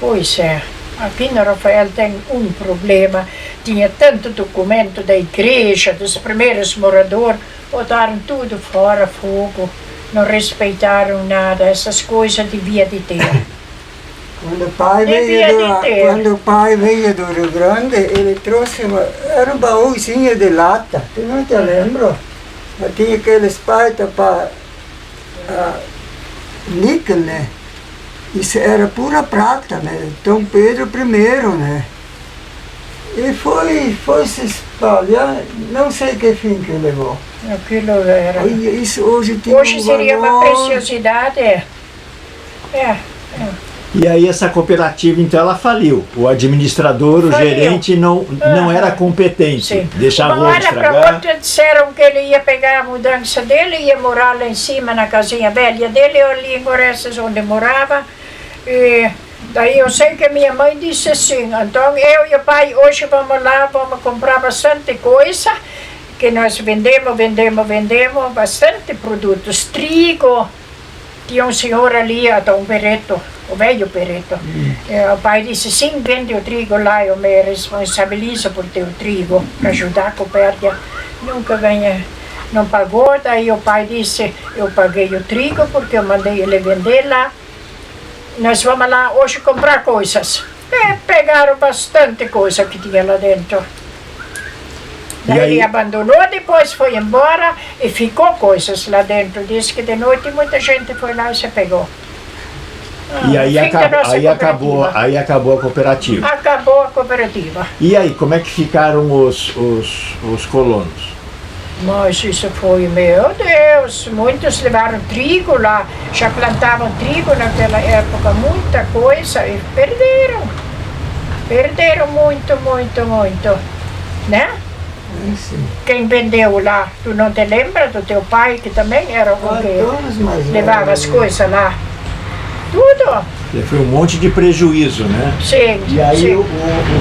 Pois é. Aqui no Rafael tem um problema. Tinha tanto documento da igreja, dos primeiros moradores, botaram tudo fora, fogo. Não respeitaram nada. Essas coisas devia de ter. Quando o pai veio do Rio Grande, ele trouxe era um baúzinho de lata. Tu não te lembra? Mas tinha aqueles paitas para níquel, né? Isso era pura prata, né? Dom Pedro I, né? E foi se espalhar, não sei que fim que levou. Aquilo era... Isso hoje tem Hoje seria uma preciosidade. E aí essa cooperativa, então, ela faliu. O administrador, o gerente não era competente. Sim. Deixava o Uma ovo hora para estragar. outra disseram que ele ia pegar a mudança dele, ia morar lá em cima na casinha velha dele, ali em Goreças, onde morava. E daí eu sei que minha mãe disse assim, então eu e o pai hoje vamos lá, vamos comprar bastante coisa, que nós vendemos bastante produtos, trigo. Tinha um senhor ali, Dom Pereto, o velho Pereto. O pai disse, sim, vende o trigo lá, eu me responsabilizo por ter o trigo, para ajudar a cooperativa. Nunca ganhei, não pagou, daí o pai disse, eu paguei o trigo porque eu mandei ele vender lá. Nós vamos lá hoje comprar coisas. E pegaram bastante coisa que tinha lá dentro. Daí ele abandonou, depois foi embora e ficou coisas lá dentro. Disse que de noite muita gente foi lá e se pegou. E aí acabou a cooperativa. Acabou a cooperativa. E aí, como é que ficaram os colonos? Mas isso foi, meu Deus, muitos levaram trigo lá, já plantavam trigo naquela época, muita coisa, e perderam. Perderam muito, muito, muito, né? Sim. Quem vendeu lá, tu não te lembra do teu pai, que também era o que levava as coisas lá? Tudo. E foi um monte de prejuízo, né? Sim, E aí sim. o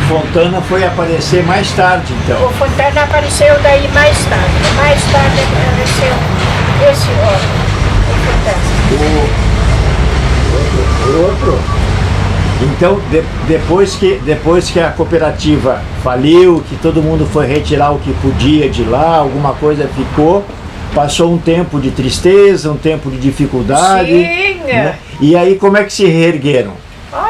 Fontana foi aparecer mais tarde, então. O Fontana apareceu daí mais tarde. Mais tarde apareceu esse homem, o Fontana. O outro. Então, depois que a cooperativa faliu, que todo mundo foi retirar o que podia de lá, alguma coisa ficou, passou um tempo de tristeza, um tempo de dificuldade. Sim. Né? E aí como é que se reergueram?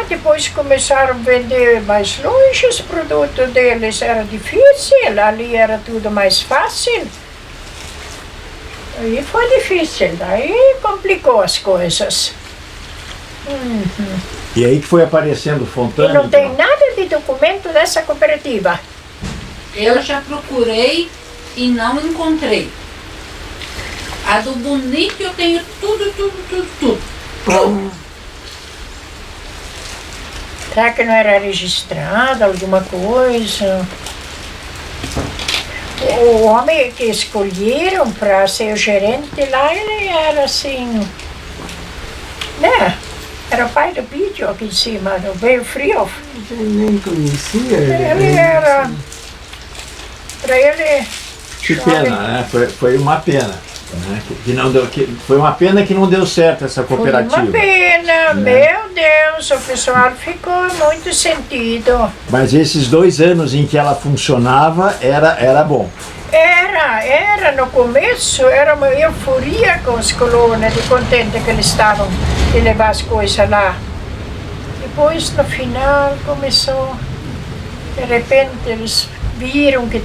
Depois começaram a vender mais longe os produtos deles, era difícil, ali era tudo mais fácil. Aí foi difícil, aí complicou as coisas. E aí que foi aparecendo E Fontana. não tem nada de documento dessa cooperativa. Eu já procurei e não encontrei. A do Bonito eu tenho tudo. Será que não era registrado alguma coisa? O homem que escolheram para ser o gerente lá, ele era assim, né? Era o pai do Pídio aqui em cima, do Veio Frio. Eu nem conhecia Ele era, para ele... Que pena, né? Foi uma pena. Né? Que não deu, foi uma pena que não deu certo essa cooperativa. Foi uma pena, meu Deus, o pessoal ficou muito sentido. Mas esses 2 anos em que ela funcionava, era bom. Era, no começo era uma euforia com os colonos, de contente que eles estavam de levar as coisas lá. Depois, no final, começou, de repente, eles viram que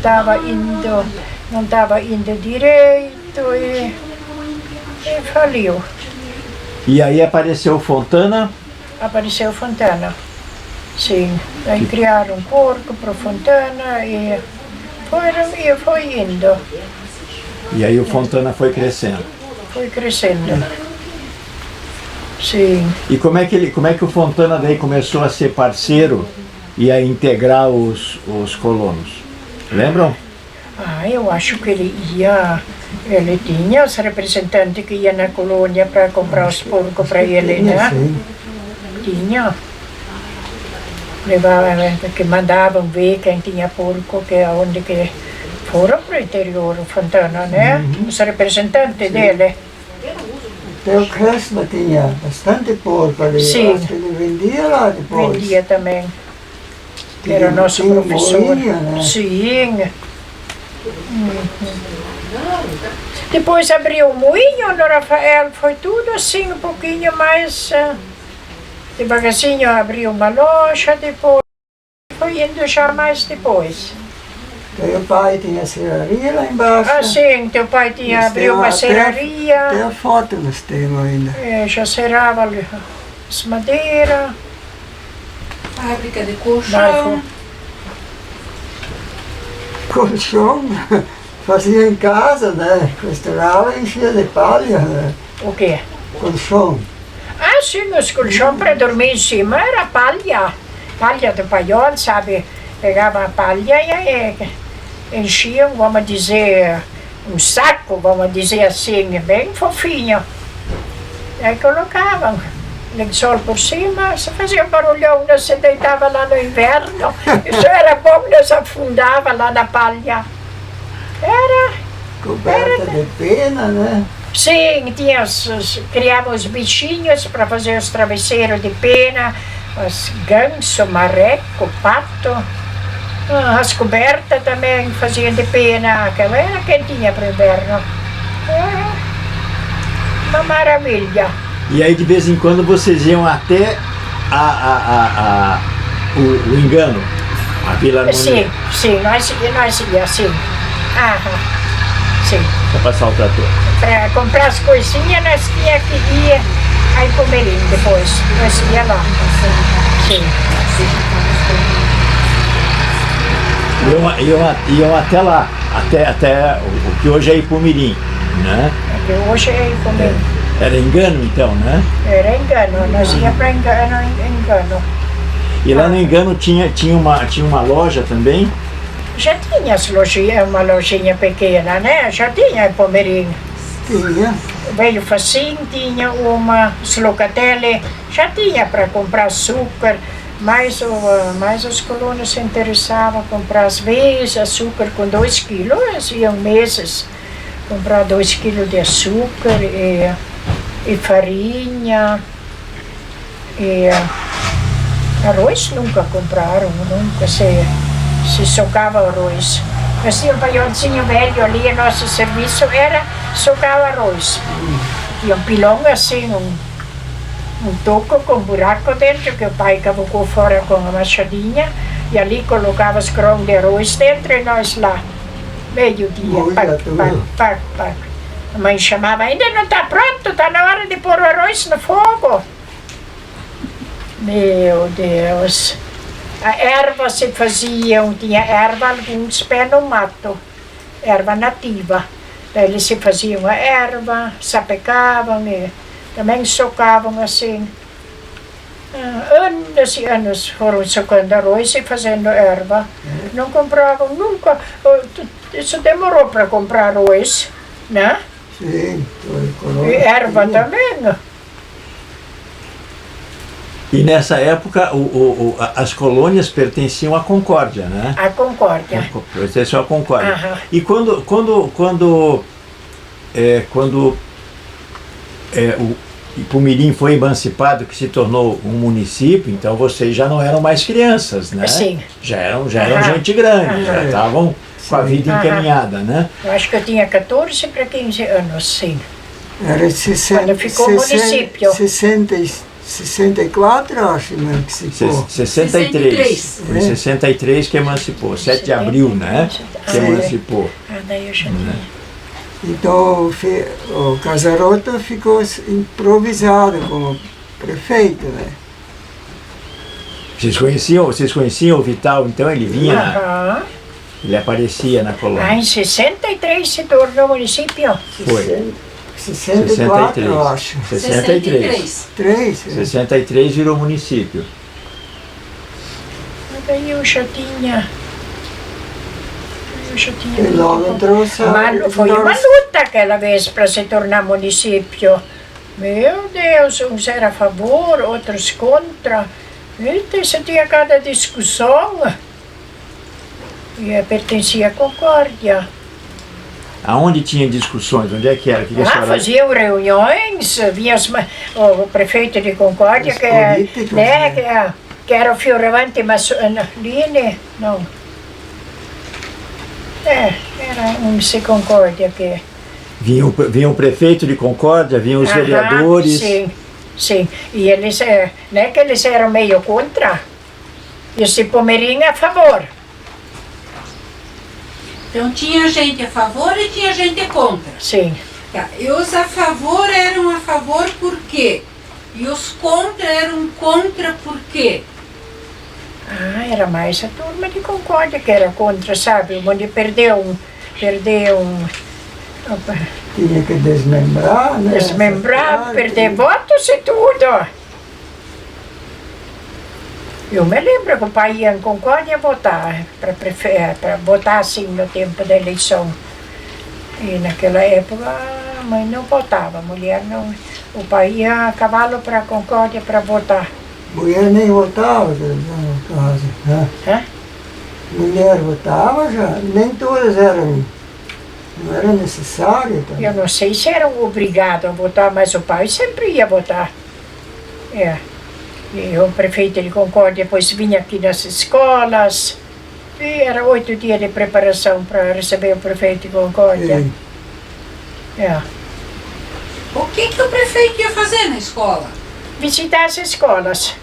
não estava indo direito e faliu. E aí apareceu Fontana. Apareceu Fontana, sim. Aí criaram um porco para Fontana e foi indo. E aí o Fontana foi crescendo. Foi crescendo. Sim. E como é que o Fontana daí começou a ser parceiro e a integrar os colonos? Lembram? Eu acho que ele tinha os representantes que iam na colônia para comprar os porcos para ele, né? Tinha. Que mandavam ver quem tinha porco, onde que foram para o interior, o Fontana, né? Os representantes dele. Até o Cresma tinha bastante porco ali. Sim. Acho que ele vendia lá depois. Vendia também. Era o nosso professor. Moinho, né? Sim. Depois abriu o moinho no Rafael, foi tudo assim um pouquinho mais devagarzinho, abriu uma loja, depois foi indo já mais depois. Teu pai tinha serraria lá embaixo. Sim, teu pai abriu uma serraria. Até a foto nós temos ainda. Já serrava as madeiras. Fábrica de colchão. Colchão fazia em casa, né? Costurava e enchia de palha, né? O quê? Colchão. Sim, os colchões para dormir em cima era palha. Palha do paiol, sabe? Pegava a palha e enchiam, vamos dizer, um saco, vamos dizer assim, bem fofinho. E aí colocavam lençol por cima, você fazia um barulhão, você deitava lá no inverno. Isso era bom, nós afundava lá na palha. Coberta de pena, né? Sim, criava os bichinhos para fazer os travesseiros de pena, os ganso, marreco, pato. As cobertas também faziam de pena, aquela era quentinha para o inverno. Uma maravilha. E aí de vez em quando vocês iam até o Engano, a Vila Harmonia. Sim, nós íamos assim. Sim. Para passar o trator. Para comprar as coisinhas, nós tínhamos que ir aí para o Merim depois. Nós ia lá. Sim. Iam até lá, até o que hoje é Ipumirim, né? Porque hoje é Ipumirim. Era Engano então, né? Era Engano, nós íamos para Engano. E lá no Engano tinha uma loja também? Já tinha uma lojinha pequena, né? Já tinha em Ipumirim. Tinha. Velho Facim tinha uma, Slocatelli já tinha para comprar açúcar, mas os colonos se interessavam em comprar às vezes açúcar com 2 quilos, eles iam meses comprar 2 quilos de açúcar e farinha e arroz nunca compraram, nunca se socava arroz. Mas tinha um paiolzinho velho ali, nosso serviço era socar o arroz. Tinha um pilão assim, um toco com um buraco dentro, que o pai cavocou fora com a machadinha, e ali colocava os grãos de arroz dentro e nós lá, meio-dia, pac. A mãe chamava, ainda não está pronto, está na hora de pôr o arroz no fogo. Meu Deus! A erva se faziam, tinha erva alguns pés no mato, erva nativa. Daí eles se faziam a erva, sapecavam e também socavam assim. Anos e anos foram socando arroz e fazendo erva. Não compravam nunca, isso demorou para comprar arroz, né? Sim, E erva também. E nessa época as colônias pertenciam à Concórdia, né? A Concórdia. Pertenciam à Concórdia. Aham. E quando o Ipumirim foi emancipado, que se tornou um município, então vocês já não eram mais crianças, né? Sim. Já eram Aham. gente grande, Aham. já estavam com a vida Aham. encaminhada, né? Eu acho que eu tinha 14 para 15 anos, sim. Era 60, Quando ficou município. 64, acho, né, que se pôs. 63. Foi em 63 que emancipou, 7 de abril, né? Que emancipou. Daí eu já tinha. Então o Casaroto ficou improvisado como prefeito, né? Vocês conheciam o Vital, então ele vinha, Aham. ele aparecia na colônia. Em 63 se tornou município. Foi. 64, eu acho. 63. 3, 63 virou município. Daí eu já tinha. E logo entrou Foi uma luta aquela vez para se tornar município. Meu Deus, uns eram a favor, outros contra. Eita, isso tinha cada discussão. E pertencia à Concórdia. Aonde tinha discussões? Onde é que era? Que a senhora... Faziam reuniões, vinha o prefeito de Concórdia, Os que, políticos, né, né? que era o Fioravante Massolini, não. Era um de Concórdia que... Vinha o prefeito de Concórdia, vinham os vereadores. Sim. E eles, né, que eles eram meio contra, e o Ipumirim a favor. Então tinha gente a favor e tinha gente contra. Sim. Tá. E os a favor eram a favor por quê? E os contra eram contra por quê? Era mais a turma de Concórdia que era contra, sabe? Onde perdeu Tinha que desmembrar, né? desmembrar, perder votos e tudo. Eu me lembro que o pai ia em Concórdia votar, para votar assim no tempo da eleição. E naquela época a mãe não votava, a mulher não. O pai ia a cavalo para Concórdia para votar. Mulher nem votava, no caso, né? Hã? Mulher votava já, nem todas eram, não era necessário também. Eu não sei se eram obrigados a votar, mas o pai sempre ia votar. E o prefeito de Concórdia depois vinha aqui nas escolas. E era 8 dias de preparação para receber o prefeito de Concórdia. Sim. O que o prefeito ia fazer na escola? Visitar as escolas.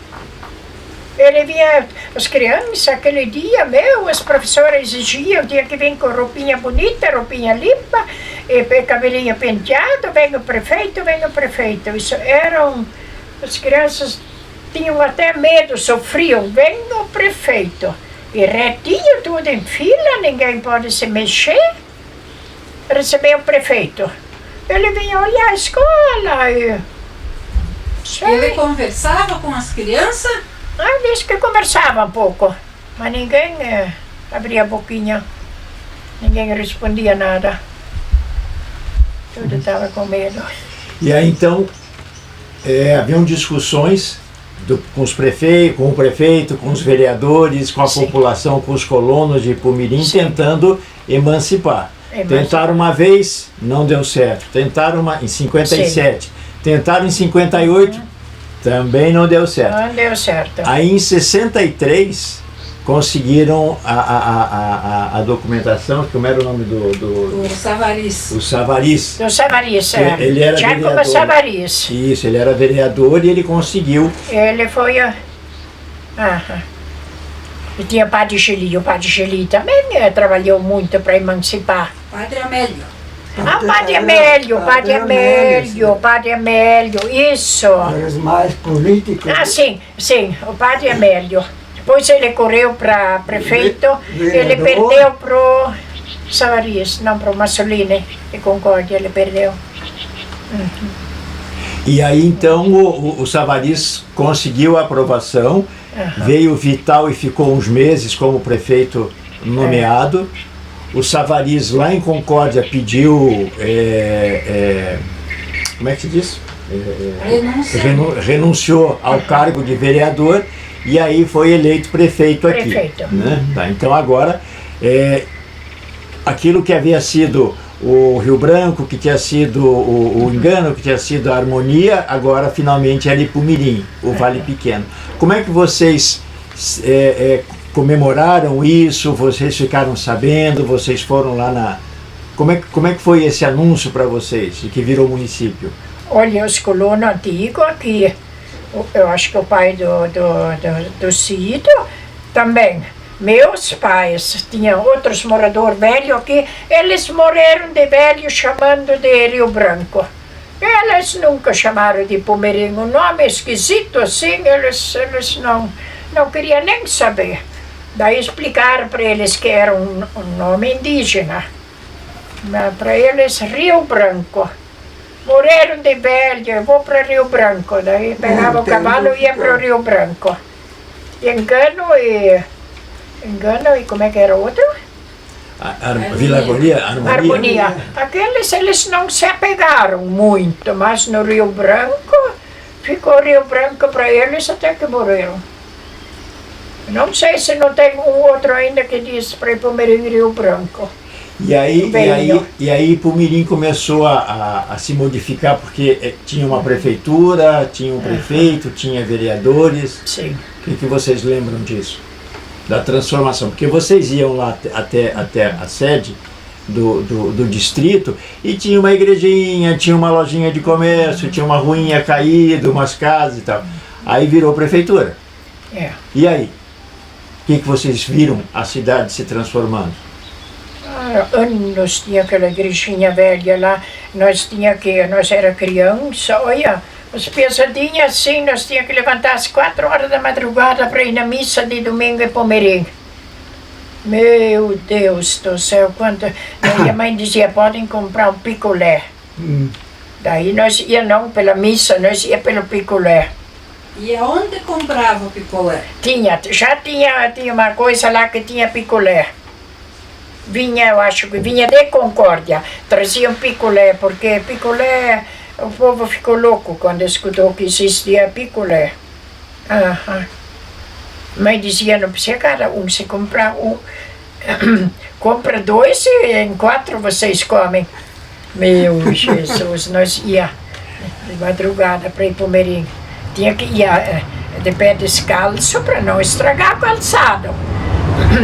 Ele vinha, as crianças, aquele dia, os professores exigiam, tinha que vir com roupinha bonita, roupinha limpa, e cabelinho penteado, vem o prefeito. Isso eram, as crianças tinham até medo, sofriam, vem o prefeito. E retinho, tudo em fila, ninguém pode se mexer. Recebeu o prefeito. Ele vinha olhar a escola e... Ele conversava com as crianças? Disse que conversava um pouco, mas ninguém abria a boquinha. Ninguém respondia nada. Tudo estava com medo. E aí então, haviam discussões com os prefeitos, com o prefeito, com os vereadores, com a população, com os colonos de Ipumirim, tentando emancipar. Tentaram uma vez, não deu certo. Tentaram em 57. Tentaram em 58, também não deu certo. Não deu certo. Aí em 63 conseguiram a documentação, como era o nome do O Savariz. O Savariz. Do Savariz, Ele era Giacomo vereador. Savariz. Isso, ele era vereador e ele conseguiu. Ele foi... E tinha o Padre Geli. O Padre Geli também trabalhou muito para emancipar. Padre Amélio. Padre Amélio, Padre Amélio, Padre Amélio, isso. Os mais políticos. Sim, o Padre Amélio. Depois ele correu para prefeito, ele perdeu pro Savariz, não pro Mussolini, e Concórdia ele perdeu. E aí então o Savariz conseguiu a aprovação, veio o Vital e ficou uns meses como prefeito nomeado. O Savariz lá em Concórdia pediu, como é que se diz? Renunciou ao cargo de vereador e aí foi eleito prefeito aqui. Né? Tá, então agora, aquilo que havia sido o Rio Branco, que tinha sido o Engano, que tinha sido a Harmonia, agora finalmente é Ipumirim, o Vale Pequeno. Como é que vocês comemoraram isso? Vocês ficaram sabendo? Vocês foram lá na... Como é que foi esse anúncio para vocês, de que virou município? Os colonos antigos aqui, eu acho que o pai do Cito também. Meus pais tinham outros moradores velhos aqui, eles morreram de velho chamando de Rio Branco. Eles nunca chamaram de Ipumirim, um nome esquisito assim, eles não queriam nem saber. Daí explicaram para eles que era um nome indígena. Para eles, Rio Branco. Morreram de velho, eu vou para Rio Branco. Daí pegava o cavalo e ia para o Rio Branco. Engano e como é que era o outro? Vila Harmonia? Harmonia. Aqueles eles não se apegaram muito, mas no Rio Branco, ficou Rio Branco para eles até que morreram. Não sei se não tem um outro ainda que diz para Ipumirim Rio Branco. E aí Ipumirim começou a se modificar porque tinha uma prefeitura, tinha um prefeito, tinha vereadores. Sim. O que vocês lembram disso? Da transformação? Porque vocês iam lá até a sede do distrito e tinha uma igrejinha, tinha uma lojinha de comércio, tinha uma ruinha caída, umas casas e tal. Aí virou prefeitura. E aí? O que vocês viram a cidade se transformando? Anos tinha aquela igrejinha velha lá, nós era criança, olha, os pesadinhos assim, nós tínhamos que levantar às 4 horas da madrugada para ir na missa de domingo em Ipumirim. Meu Deus do céu, minha mãe dizia, podem comprar um picolé. Daí nós ia não pela missa, nós ia pelo picolé. E aonde comprava o picolé? Já tinha uma coisa lá que tinha picolé. Eu acho que vinha de Concórdia, traziam picolé, porque picolé, o povo ficou louco quando escutou que existia picolé. Mãe dizia, não precisa cada um se comprar um, compra 2 e em 4 vocês comem. Meu Jesus, nós ia de madrugada para Ipumirim. Tinha que ir de pé descalço para não estragar o calçado.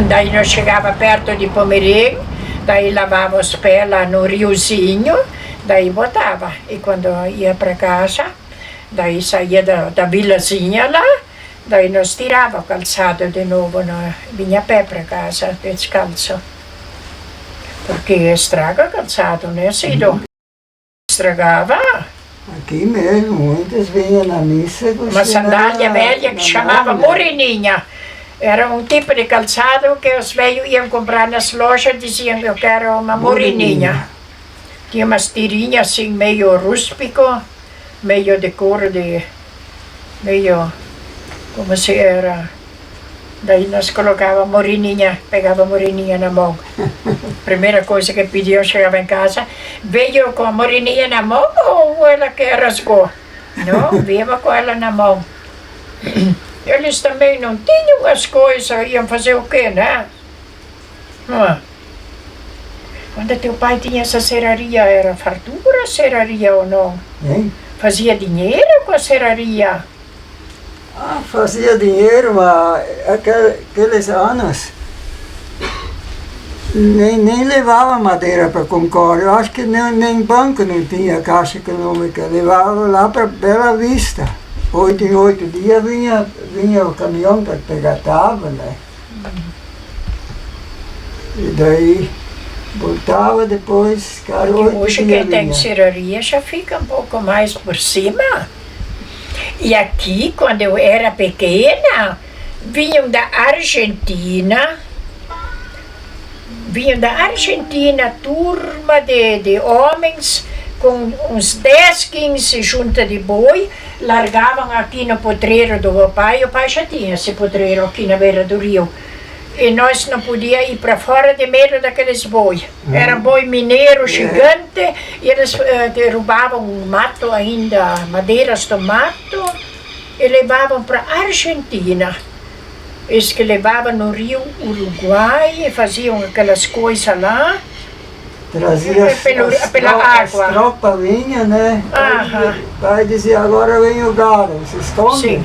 Daí nós chegava perto de Ipumirim, daí lavava os pés lá no riozinho, daí botava. E quando ia para casa, daí saía da vilazinha lá, daí nós tirava o calçado de novo, vinha a pé para casa, descalço. Porque estraga o calçado, né, Cido? Estragava. Aqui mesmo, muitas vinham na missa. Uma sandália velha que chamava Moreninha. Era um tipo de calçado que os velhos iam comprar nas lojas, diziam que eu quero uma moreninha. Tinha umas tirinhas assim, meio rústico, meio de cor de... meio... como se era... Daí nós colocávamos moreninha, pegava a moreninha na mão. Primeira coisa que pediam, chegava em casa, veio com a moreninha na mão ou ela que rasgou? Não, veio com ela na mão. Eles também não tinham as coisas, iam fazer o quê, né? Quando teu pai tinha essa serraria, era fartura a serraria ou não? Fazia dinheiro com a serraria? Fazia dinheiro, mas aqueles anos nem levava madeira para Concórdia. Eu acho que nem banco não tinha Caixa Econômica, levava lá para Bela Vista. 8 em 8 dias vinha o caminhão para pegar tábua, né? E daí voltava depois, cara, 8 dias. Hoje quem tem serraria já fica um pouco mais por cima. E aqui, quando eu era pequena, vinham da Argentina, turma de homens com uns 10, 15 juntas de boi, largavam aqui no potreiro do meu pai. O pai já tinha esse potreiro aqui na beira do rio. E nós não podíamos ir para fora de medo daqueles boi. Era boi mineiro gigante, e eles derrubavam o mato ainda, madeiras do mato, e levavam para a Argentina. Eles que levavam no rio Uruguai e faziam aquelas coisas lá. Trazia pela água. As tropas vinham, né? O pai dizia, agora vem o gado, se esconde.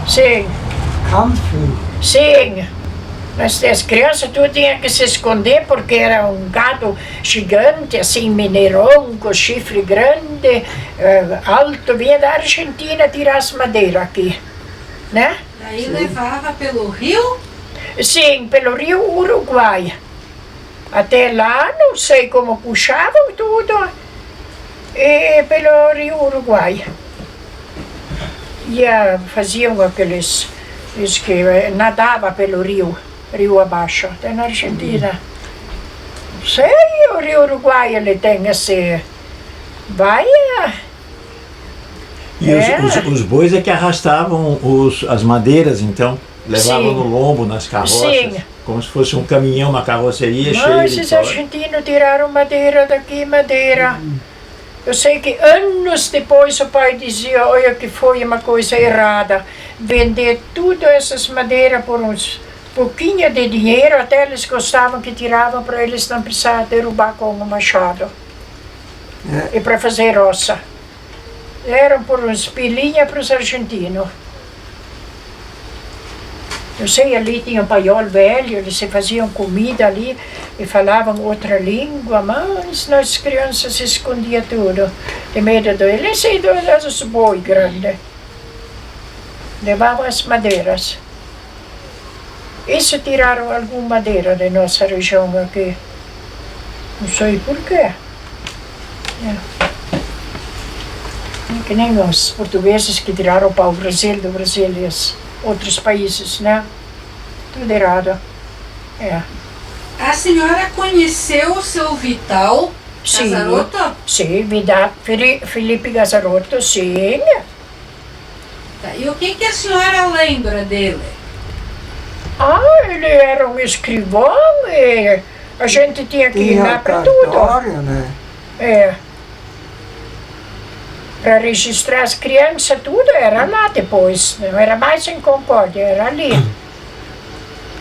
Sim. Kampf. Sim. Mas as crianças tudo tinham que se esconder porque era um gado gigante, assim, mineirão, com chifre grande, alto, vinha da Argentina tirar as madeiras aqui, né? Daí levava pelo rio? Sim, pelo rio Uruguai. Até lá, não sei como puxavam tudo, e pelo rio Uruguai. E faziam aqueles que nadavam pelo rio abaixo, até na Argentina. Não sei, o rio Uruguai ele tem esse... E os bois é que arrastavam as madeiras, então? Levavam no lombo, nas carroças, como se fosse um caminhão, uma carroceria cheia de... Mas esses argentinos tiraram madeira daqui, madeira. Eu sei que anos depois o pai dizia, olha que foi uma coisa errada, vender tudo essas madeiras por uns pouquinho de dinheiro, até eles gostavam que tiravam para eles não precisar derrubar com o machado. E para fazer roça. Eram por uns pilinhas para os argentinos. Eu sei, ali tinha um paiol velho, eles se faziam comida ali e falavam outra língua, mas nós crianças se escondia tudo, de medo deles e dos boi grandes. Levavam as madeiras. Isso tiraram alguma madeira da nossa região aqui. Não sei porquê. Que nem os portugueses que tiraram para o Brasil, do Brasil e os outros países, né? Tudo errado. A senhora conheceu o seu Vital Gazzarotto? Sim, Felipe Gazzarotto, sim. Tá, e o que a senhora lembra dele? Ele era um escrivão e a gente tinha que ir lá para tudo. Né? Para registrar as crianças, tudo era lá depois. Não era mais em Concórdia, era ali.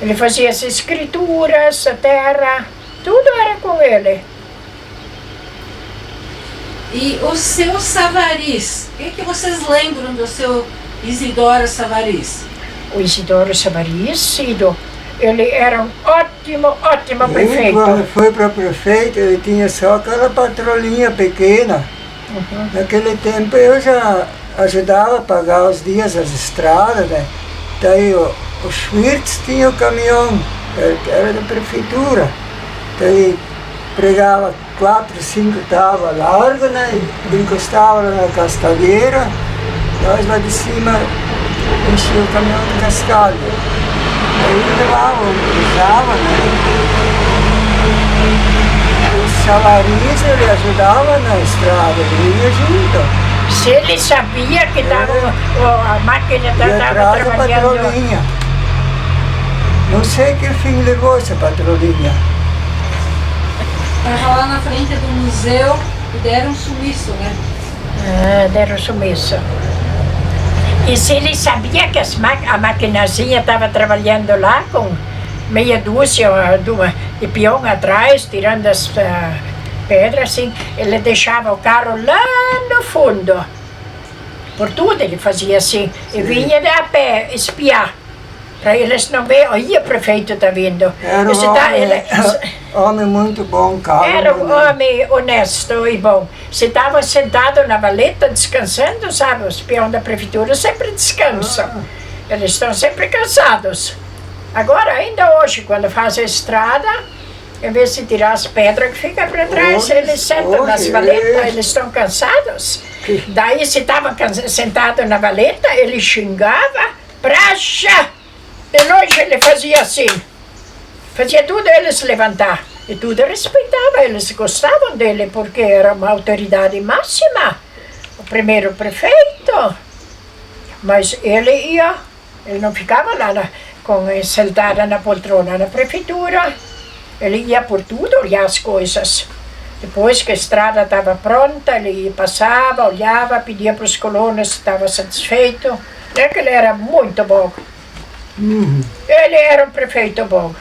Ele fazia as escrituras, a terra, tudo era com ele. E o seu Savariz, o que vocês lembram do seu Isidoro Savariz? O Isidoro Savariz, ele era um ótimo prefeito. Quando foi para prefeito, ele tinha só aquela patrolinha pequena. Naquele tempo eu já ajudava a pagar os dias as estradas, né? Daí o Schwirtz tinha o caminhão, era da prefeitura. Daí pregava 4, 5 tábuas largas, né? Encostava na cascalheira, nós lá de cima enchia o caminhão de cascalho. aí levavam, precisava, né? O salarista ele ajudava na estrada, ele ia junto. Se ele sabia que a máquina E estava atrás a trabalhando. patrolinha. Não sei que fim levou essa patrolinha. Estava lá na frente do museu e deram um sumiço, né? Ah, deram sumiço. E se ele sabia que a maquinazinha estava trabalhando lá com meia dúzia de peão atrás, tirando as pedras, assim, ele deixava o carro lá no fundo. Por tudo ele fazia assim. E vinha a pé espiar. Para eles não verem, aí o prefeito está vindo. Era um homem muito bom, calmo. Era um homem honesto e bom. Se estava sentado na valeta descansando, sabe, os peões da prefeitura sempre descansam. Eles estão sempre cansados. Agora, ainda hoje, quando faz a estrada, em vez de tirar as pedras que ficam para trás, eles sentam nas valetas, eles estão cansados. Daí, se estava sentado na valeta, ele xingava, praxa! De longe ele fazia assim. Fazia tudo eles levantar. E tudo respeitava, eles gostavam dele, porque era uma autoridade máxima. O primeiro prefeito. Mas ele não ficava lá sentada na poltrona na prefeitura. Ele ia por tudo olhar as coisas. Depois que a estrada estava pronta, ele passava, olhava, pedia para os colonos se estava satisfeito. É que ele era muito bom. Ele era um prefeito bom.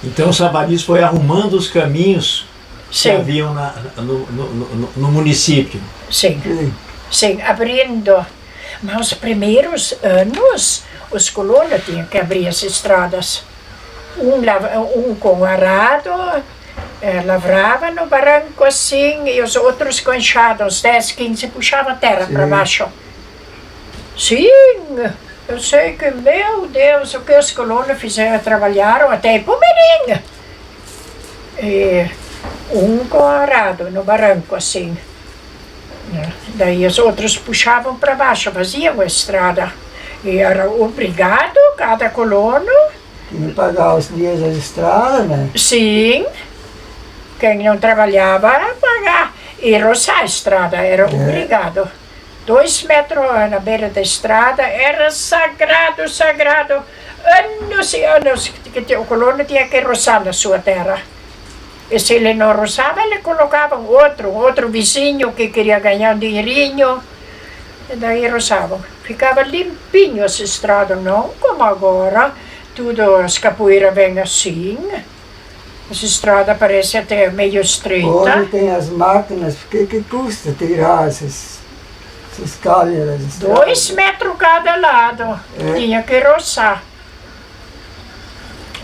Então o Savariz foi arrumando os caminhos que Sim. haviam no município. Sim, sim, abrindo. Mas os primeiros anos, os colonos tinham que abrir as estradas. Um com arado, lavrava no barranco assim, e os outros com enxadas, 10, 15, puxavam a terra para baixo. Sim, eu sei que, meu Deus, o que os colonos fizeram, trabalharam até em Pomeríndia. E um com arado no barranco assim. Daí os outros puxavam para baixo, faziam a estrada. E era obrigado, cada colono. Tinha que pagar os dias da estrada, né? Sim, quem não trabalhava era pagar. E roçar a estrada, era obrigado. 2 metros na beira da estrada, era sagrado, sagrado. Anos e anos que o colono tinha que roçar na sua terra. E se ele não roçava, ele colocava outro vizinho que queria ganhar um dinheirinho. E daí roçavam. Ficava limpinho essa estrada, não como agora. Tudo, as capoeiras vêm assim. Essa estrada parece até meio estreita. Hoje tem as máquinas, que custa tirar essas calhas das estradas? 2 metros cada lado. Tinha que roçar.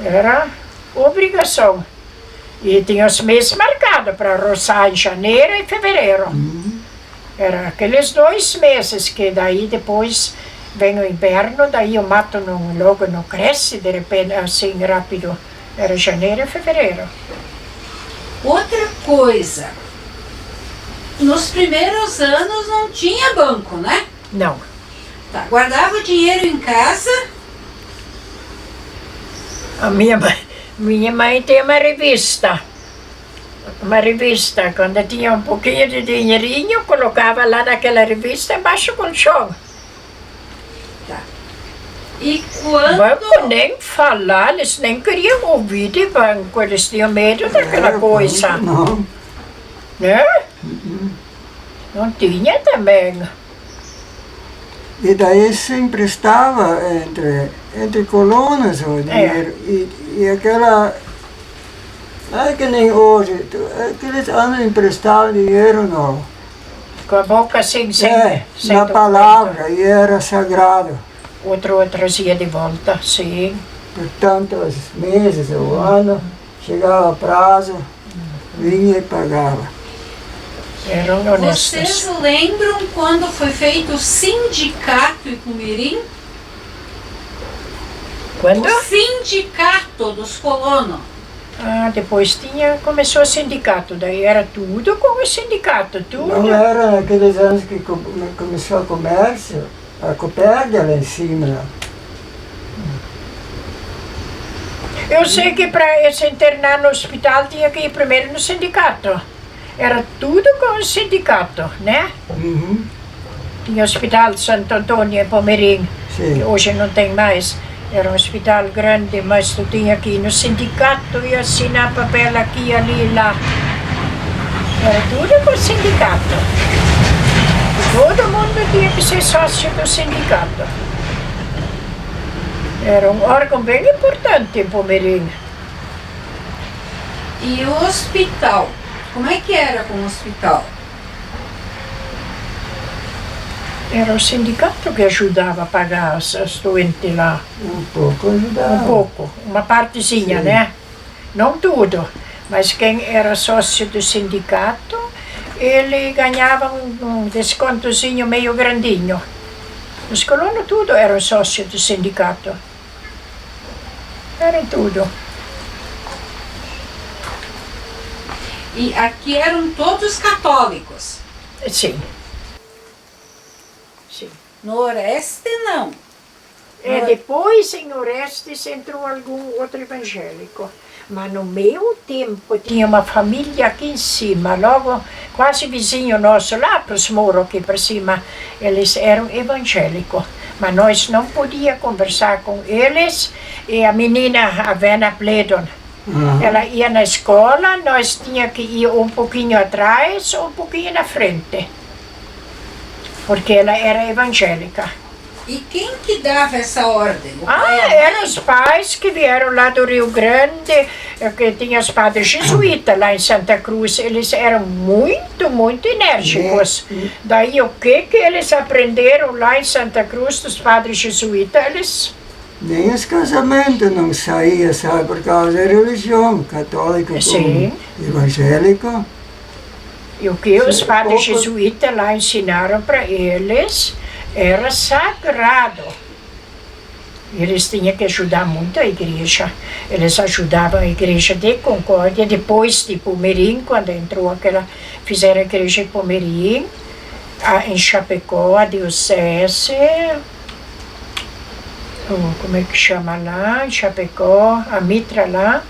Era obrigação. E tinha os meses marcados para roçar em janeiro e fevereiro. Era aqueles 2 meses que daí depois vem o inverno, daí o mato logo não cresce, de repente assim rápido. Era janeiro e fevereiro. Outra coisa, nos primeiros anos não tinha banco, né? Não. Tá, guardava o dinheiro em casa. A minha mãe tem uma revista. Quando tinha um pouquinho de dinheirinho, colocava lá naquela revista embaixo do colchão. Tá. E quando... Banco nem falar, eles nem queriam ouvir de banco, eles tinham medo daquela coisa. Não. Né? Não tinha também. E daí se emprestava entre colonos o dinheiro. E aquela... Não é que nem hoje, aqueles anos emprestavam dinheiro não. Com a boca sem Na palavra, e era sagrado. Outro trazia de volta, sim. Por tantos meses ou ano, chegava o prazo, vinha e pagava. Eram honestos. Vocês lembram quando foi feito o sindicato Ipumirim? Quando? O sindicato dos colonos. Ah, depois começou o sindicato, daí era tudo com o sindicato, tudo. Não era naqueles anos que começou o comércio, a Copérdia lá em cima. Eu sei que para se internar no hospital tinha que ir primeiro no sindicato. Era tudo com o sindicato, né? Uhum. Tinha o Hospital de Santo Antônio em Palmeirim, Sim. que hoje não tem mais. Era um hospital grande, mas tu tinha que ir no sindicato e assinar papel aqui, ali e lá. Era tudo com o sindicato. E todo mundo tinha que ser sócio do sindicato. Era um órgão bem importante em Palmeirim. E o hospital? Como é que era com o hospital? Era o sindicato que ajudava a pagar os doentes lá. Um pouco ajudava. Um pouco, uma partezinha, Sim. né? Não tudo, mas quem era sócio do sindicato, ele ganhava um descontozinho meio grandinho. Os colonos tudo eram sócios do sindicato. Era tudo. E aqui eram todos católicos. Sim. Sim. No Oeste, não. Depois em Orestes entrou algum outro evangélico. Mas no meu tempo tinha uma família aqui em cima, logo quase vizinho nosso, lá para os muros aqui para cima, eles eram evangélicos. Mas nós não podíamos conversar com eles. E a menina, a Vena Pledon, ela ia na escola, nós tínhamos que ir um pouquinho atrás ou um pouquinho na frente. Porque ela era evangélica. E quem que dava essa ordem? O pai e a mãe? Eram os pais que vieram lá do Rio Grande, que tinha os padres jesuítas lá em Santa Cruz. Eles eram muito enérgicos. Daí o que eles aprenderam lá em Santa Cruz dos padres jesuítas, eles... Nem os casamentos não saíam, sabe, por causa da religião, católica Sim. como evangélico. E o que os Sim, padres pouco. jesuítas lá ensinaram para eles era sagrado. Eles tinham que ajudar muito a igreja. Eles ajudavam a igreja de Concórdia, depois de Palmeirim, quando entrou aquela, fizeram a igreja de Palmeirim, em Chapecó, a diocese, como é que chama lá, em Chapecó, a mitra lá,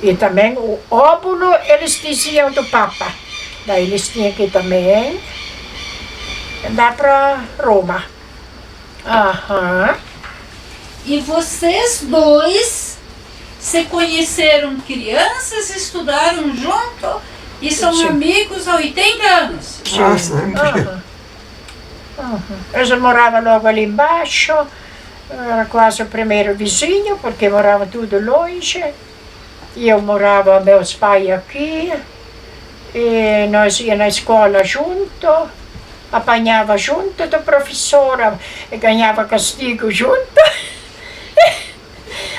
e também o óbulo, eles diziam do Papa. Daí eles tinham que também andar para Roma. Aham. E vocês dois se conheceram crianças, estudaram junto e são Sim. amigos há 80 anos. Ah, sempre. Aham. Aham. Eles moravam logo ali embaixo, era quase o primeiro vizinho, porque morava tudo longe. E eu morava, meus pais aqui, e nós íamos na escola junto, apanhava junto da professora, e ganhava castigo junto.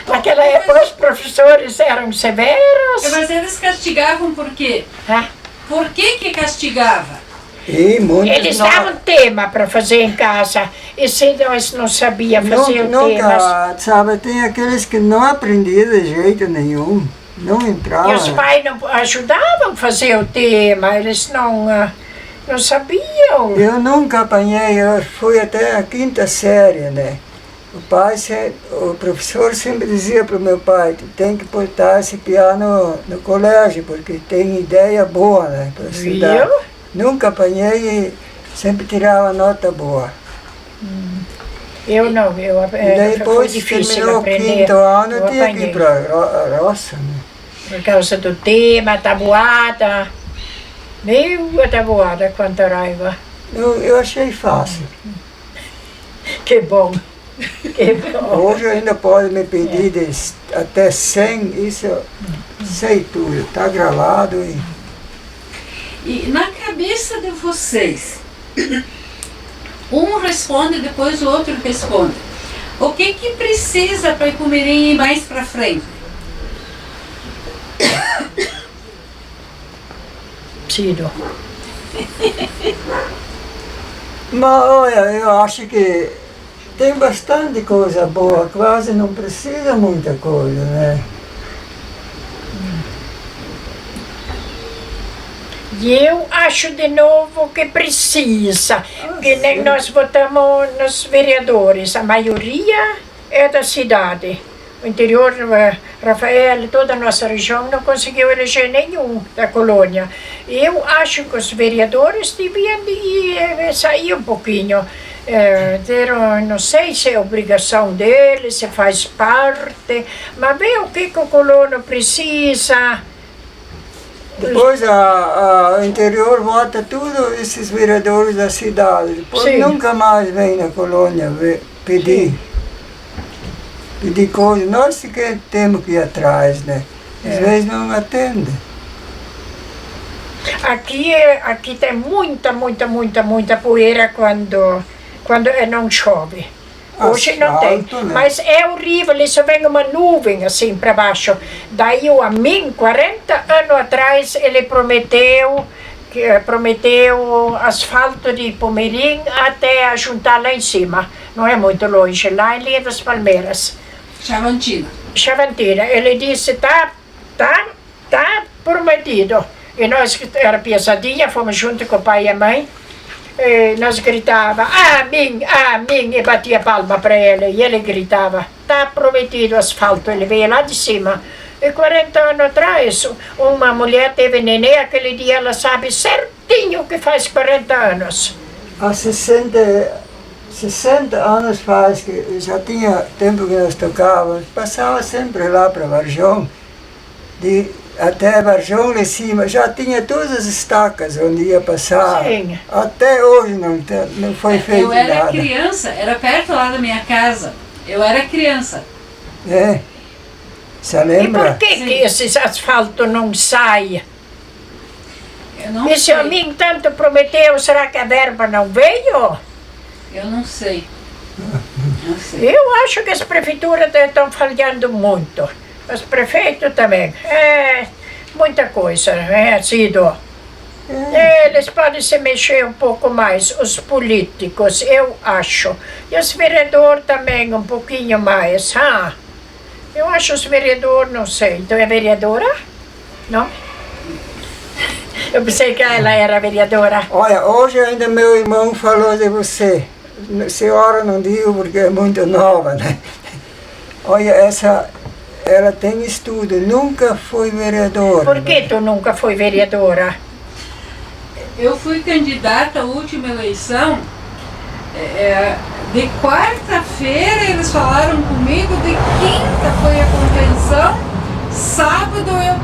Naquela época os professores eram severos. Mas eles castigavam por quê? Ah, Por que castigava? E muitos eles davam tema para fazer em casa, e se nós não sabíamos fazer o tema, nunca, sabe, tem aqueles que não aprendiam de jeito nenhum, não e entravam. os pais não ajudavam a fazer o tema, eles não sabiam. Eu nunca apanhei, eu fui até a 5ª série, né? O professor sempre dizia para o meu pai, tu tem que botar esse piano no colégio, porque tem ideia boa, né, para estudar. Viu? Nunca apanhei e sempre tirava nota boa. Eu não, E foi depois difícil terminou o aprender. 5º ano, eu eu tinha que ir apanhei. para a roça, né? Por causa do tema, tabuada. Meu, a tabuada, quanta raiva. Eu achei fácil. Que bom. Que bom. Hoje ainda pode me pedir até 100, isso eu sei tudo, está gravado. E na cabeça de vocês, um responde, depois o outro responde. O que precisa para ir mais para frente? Ciro. Mas olha, eu acho que tem bastante coisa boa, quase não precisa muita coisa, né? E eu acho de novo que precisa, que nem nós votamos nos vereadores, a maioria é da cidade. O interior, Rafael, toda a nossa região não conseguiu eleger nenhum da colônia. Eu acho que os vereadores deviam de sair um pouquinho. Não sei se é obrigação deles, se faz parte, mas vê o que o colono precisa. Depois o interior vota tudo esses vereadores da cidade. Depois Sim. nunca mais vem na colônia pedir coisas. Nós que temos que ir atrás, né? Às vezes não atende. Aqui tem muita poeira quando não chove. Hoje não tem, Asfalto, né? mas é horrível, isso vem uma nuvem assim para baixo. Daí o Amin, 40 anos atrás, ele prometeu asfalto de Pomerim até juntar lá em cima. Não é muito longe, lá em Linha das Palmeiras. Chavantina. Ele disse, tá prometido. E nós, era pesadinha, fomos junto com o pai e a mãe. E nós gritava, amém, amém, e batia palma para ele. E ele gritava, tá prometido asfalto. Ele veio lá de cima. E 40 anos atrás, uma mulher teve neném, aquele dia ela sabe certinho que faz 40 anos. Há 60 anos faz que já tinha tempo que nós tocávamos, passava sempre lá para Varjão, até Varjão lá em cima, já tinha todas as estacas onde ia passar. Sim. Até hoje não foi feito nada. Eu era criança, era perto lá da minha casa, eu era criança. É, você E lembra? por que esse asfalto não sai? Eu não E se sei. a mim tanto prometeu, será que a verba não veio? Eu não sei. Não sei. Eu acho que as prefeituras estão falhando muito. Os prefeitos também. É muita coisa, sido. Eles podem se mexer um pouco mais, os políticos, eu acho. E os vereadores também um pouquinho mais. Eu acho os vereadores, não sei. Tu é vereadora? Não? Eu pensei que ela era vereadora. Olha, hoje ainda meu irmão falou de você. Senhora não digo porque é muito nova, né? Olha, ela tem estudo, nunca foi vereadora. Por que tu nunca foi vereadora? Eu fui candidata à última eleição, de quarta-feira eles falaram comigo, de quinta foi a convenção, sábado eu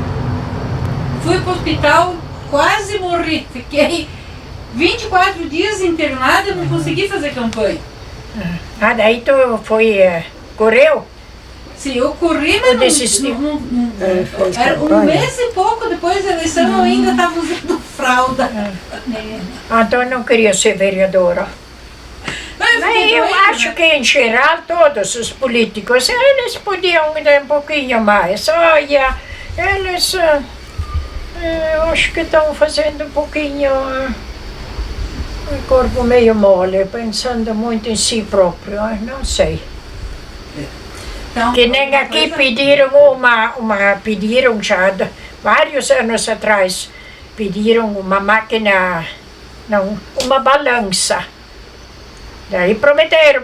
fui para o hospital, quase morri, fiquei 24 dias internada e não consegui fazer campanha. Daí tu correu? Sim, eu corri, Eu mas desisti. era um mês e pouco depois da eleição eu ainda estava usando fralda. Então eu não queria ser vereadora. Mas eu acho que em geral todos os políticos, eles podiam dar um pouquinho mais. Olha, eles eu acho que estão fazendo um pouquinho o corpo meio mole, pensando muito em si próprio, não sei. Então, Que nem aqui pediram pediram já vários anos atrás, pediram uma máquina, não, uma balança. Daí prometeram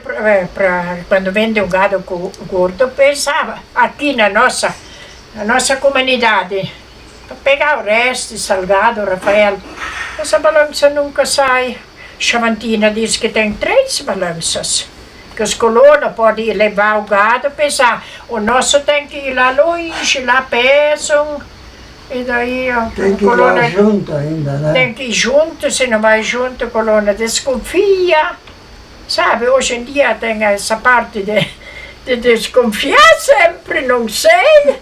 para quando vende o gado gordo, pensava aqui na nossa comunidade, para pegar o resto, salgado, Rafael. Essa balança nunca sai. Chavantina diz que tem 3 balanças. Que os colonos podem levar o gado, pesar. O nosso tem que ir lá longe, lá pesam. E daí Tem que ir lá junto ainda, né? tem que ir junto, se não vai junto, o colono desconfia. Sabe, hoje em dia tem essa parte de desconfiar sempre, não sei.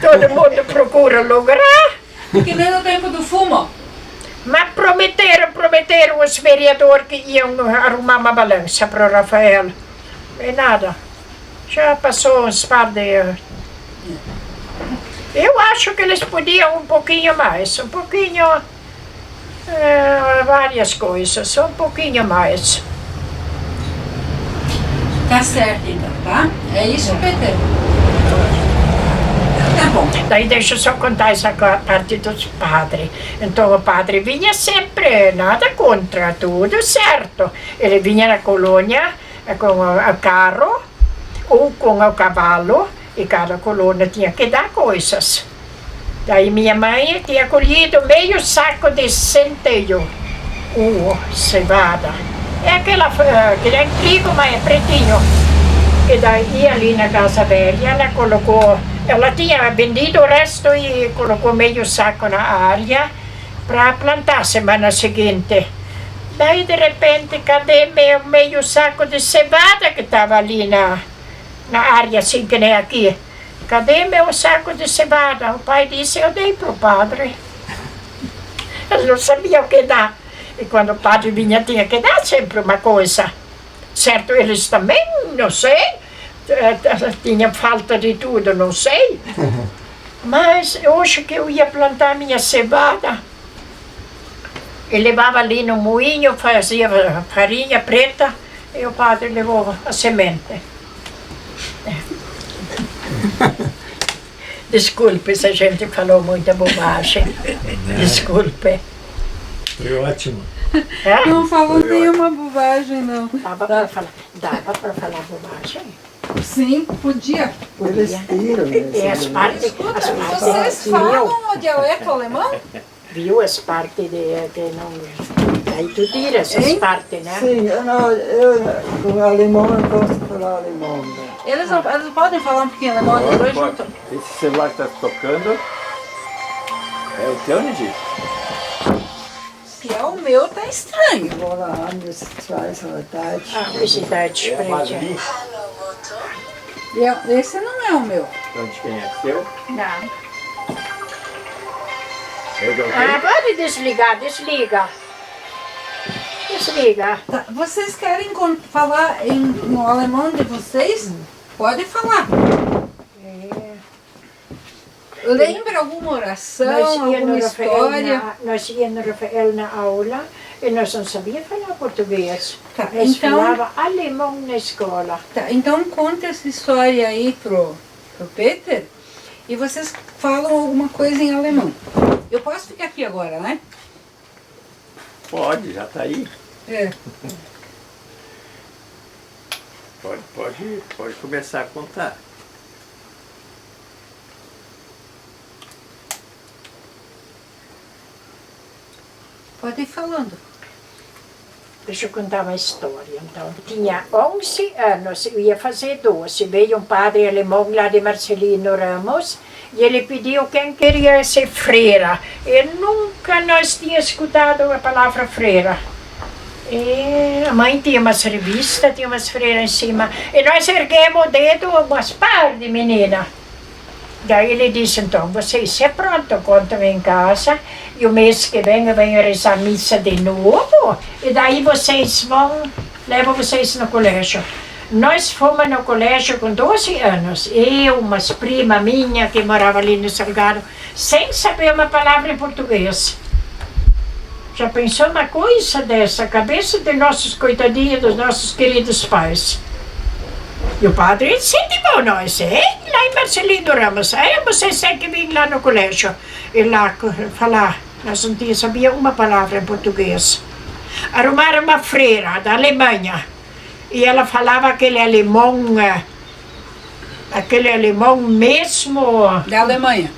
Todo mundo procura lograr. que nem no tempo do fumo. Mas prometeram os vereadores que iam arrumar uma balança para o Rafael. E nada. Já passou uns par de... Eu acho que eles podiam um pouquinho mais, um pouquinho... várias coisas, um pouquinho mais. Tá certo então, tá? É isso, Peter? Tá bom. Daí deixa eu só contar essa parte dos padres. Então o padre vinha sempre, nada contra, tudo certo. Ele vinha na colônia com o carro ou com o cavalo E cada coluna tinha que dar coisas. Daí minha mãe tinha colhido meio saco de centeio, cevada. É aquele trigo, mas é pretinho. E daí ali na casa velha ela tinha vendido o resto e colocou meio saco na área para plantar semana seguinte. Daí de repente, cadê meu meio saco de cevada que estava ali na área, assim que nem aqui? Cadê meu saco de cevada? O pai disse, eu dei para o padre. Ele não sabia o que dar. E quando o padre vinha, tinha que dar sempre uma coisa. Certo, eles também, não sei, tinha falta de tudo, não sei. Mas hoje que eu ia plantar minha cevada, eu levava ali no moinho, fazia farinha preta, e o padre levou a semente. Desculpe se a gente falou muita bobagem. Desculpe. Foi ótimo. É? Não falou nenhuma bobagem, não. Dava para falar bobagem? Sim, podia. Por estilo, E as partes Vocês falam o dialeto alemão? viu as partes que não... Aí tu tira essas Hein? partes, né? Sim, eu com alemão eu gosto de falar alemão. Né? Eles podem falar um pouquinho alemão depois junto? Esse celular que está tocando é o teu, Nidi? Se é o meu, tá estranho. Agora anos, 2 oder 3. Ah, cidade É diferente. Madrid. Esse não é o meu. Então, de quem é seu? Não. É de alguém? Ah, pode desligar, desliga. Desliga. Tá, vocês querem falar no alemão de vocês? Pode falar. Lembra alguma oração, alguma história? Nós íamos no Rafael na aula e nós não sabíamos falar português. Tá, Nós então- falava alemão na escola. Tá, então conta essa história aí pro Peter e vocês falam alguma coisa em alemão. Eu posso ficar aqui agora, né? Pode, já está aí. É. Pode começar a contar. Pode ir falando. Deixa eu contar uma história. Então, tinha 11 anos, eu ia fazer 12. Veio um padre alemão lá de Marcelino Ramos e ele pediu quem queria ser freira. E nunca nós tínhamos escutado a palavra freira. E a mãe tinha umas revistas, tinha umas freiras em cima. E nós erguemos o dedo, umas par de menina. Daí ele disse, então, vocês se pronto, contam em casa, e o mês que vem eu venho rezar missa de novo, e daí vocês levam vocês no colégio. Nós fomos no colégio com 12 anos, eu, umas prima minha que morava ali no Salgado, sem saber uma palavra em português. Já pensou uma coisa dessa, a cabeça de nossos coitadinhos, dos nossos queridos pais? E o padre incentivou nós, lá em Marcelino Ramos, vocês têm que vir lá no colégio e lá falar. Nós não sabia uma palavra em português. Arrumaram uma freira da Alemanha e ela falava aquele alemão mesmo. Da Alemanha.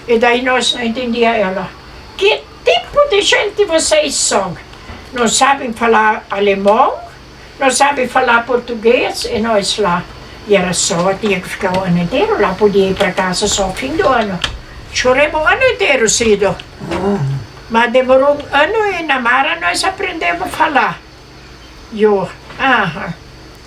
E daí nós não entendíamos ela. Que tipo de gente vocês são? Não sabem falar alemão? Não sabem falar português e nós lá. E era só, tinha que ficar o ano inteiro lá, podia ir para casa só fim do ano. Choremos o ano inteiro cedo. Mas demorou um ano e na Mara nós aprendemos a falar.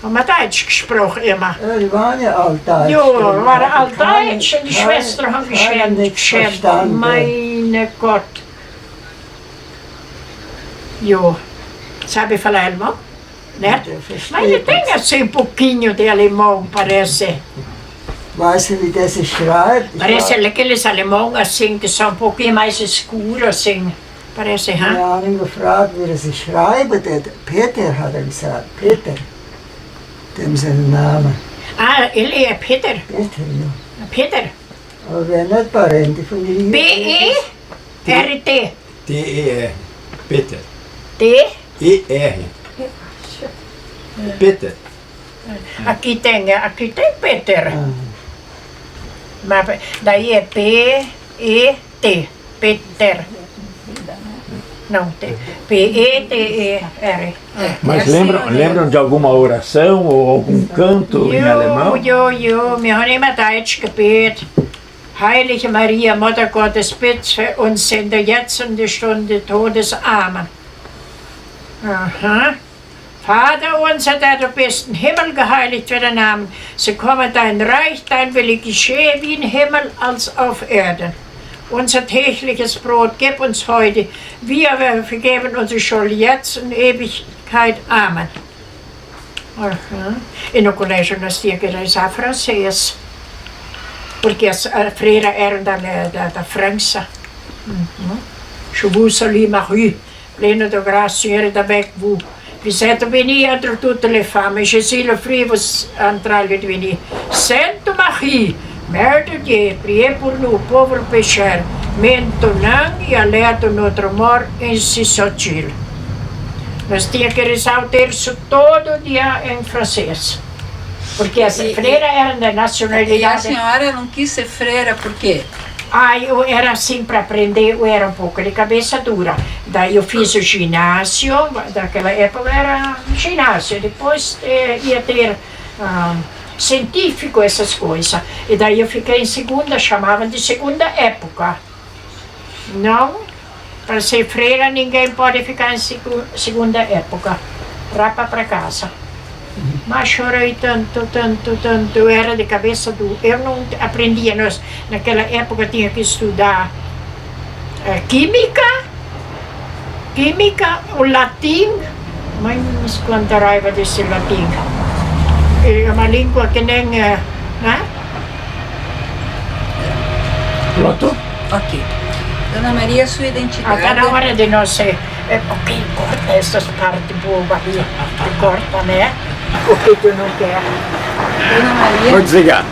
Was hat Deutsch gesprochen immer? Die waren ja Altdeutsch. Jo, waren Altdeutsch und die Schwester haben geschämt. Meine Gott. Jo, sabe falar alemão? Né? Mas ele tem assim um pouquinho de alemão, parece. Weißt du, wie das sich schreibt? Parece aqueles alemão assim, que são um pouquinho mais escuros, assim. Parece, Ich hã? habe ihn gefragt, wie das sich schreibt. Peter hat er gesagt. Peter. Dem sein Name. Ah, ele é Peter? Peter, ja. Peter? Aber wer nicht Parente von ihm. P-E-R-T. T-E-R. Peter. T. E-R. Peter. Aqui tem Peter. Mas daí é P-E-T. Peter. Não, P-E-T-E-R. Mas lembram de alguma oração ou algum canto em alemão? Wir haben immer Deutsch gebetet. Heilige Maria, Mutter Gottes, bitte für uns Sünder, jetzt und die Stunde Todes. Amen. Aha. Vater unser, der du bist im Himmel, geheiligt wird dein Name. So komme dein Reich, dein Wille geschehe wie im Himmel als auf Erden. Unser tägliches Brot gib uns heute, wir vergeben unsere Schuld jetzt und Ewigkeit. Amen. E no colégio nós tínhamos que rezar francês, porque as freiras eram da França. Je vous salue Marie, pleine de grâce, Seigneur est avec vous. Vous êtes bénie entre toutes les femmes, et Jésus, le fruit de vos entrailles, est béni. Sainte Marie, Mère de Dieu, priez pour nous, pauvres pécheurs, maintenant e à l'heure de notre mort, ainsi soit-il. Nós tínhamos que rezar o terço todo dia em francês. Porque as freiras eram da nacionalidade. E a senhora não quis ser freira por quê? Eu era assim para aprender, eu era um pouco de cabeça dura. Daí eu fiz o ginásio, daquela época era ginásio, depois ia ter científico, essas coisas. E daí eu fiquei em segunda, chamavam de segunda época. Não, para ser freira ninguém pode ficar em segunda época. Rapa para casa. Mas chorei tanto, eu era de cabeça dura. Eu não aprendia, naquela época tinha que estudar química, o latim, mas quanta raiva desse latim. É uma língua que nem, né? Pronto? Ok. Dona Maria, sua identidade? Está na hora de nós ser... Ok, corta essas partes bobas aí. Corta, né? O que tu não quer. Dona Maria. Vou desligar.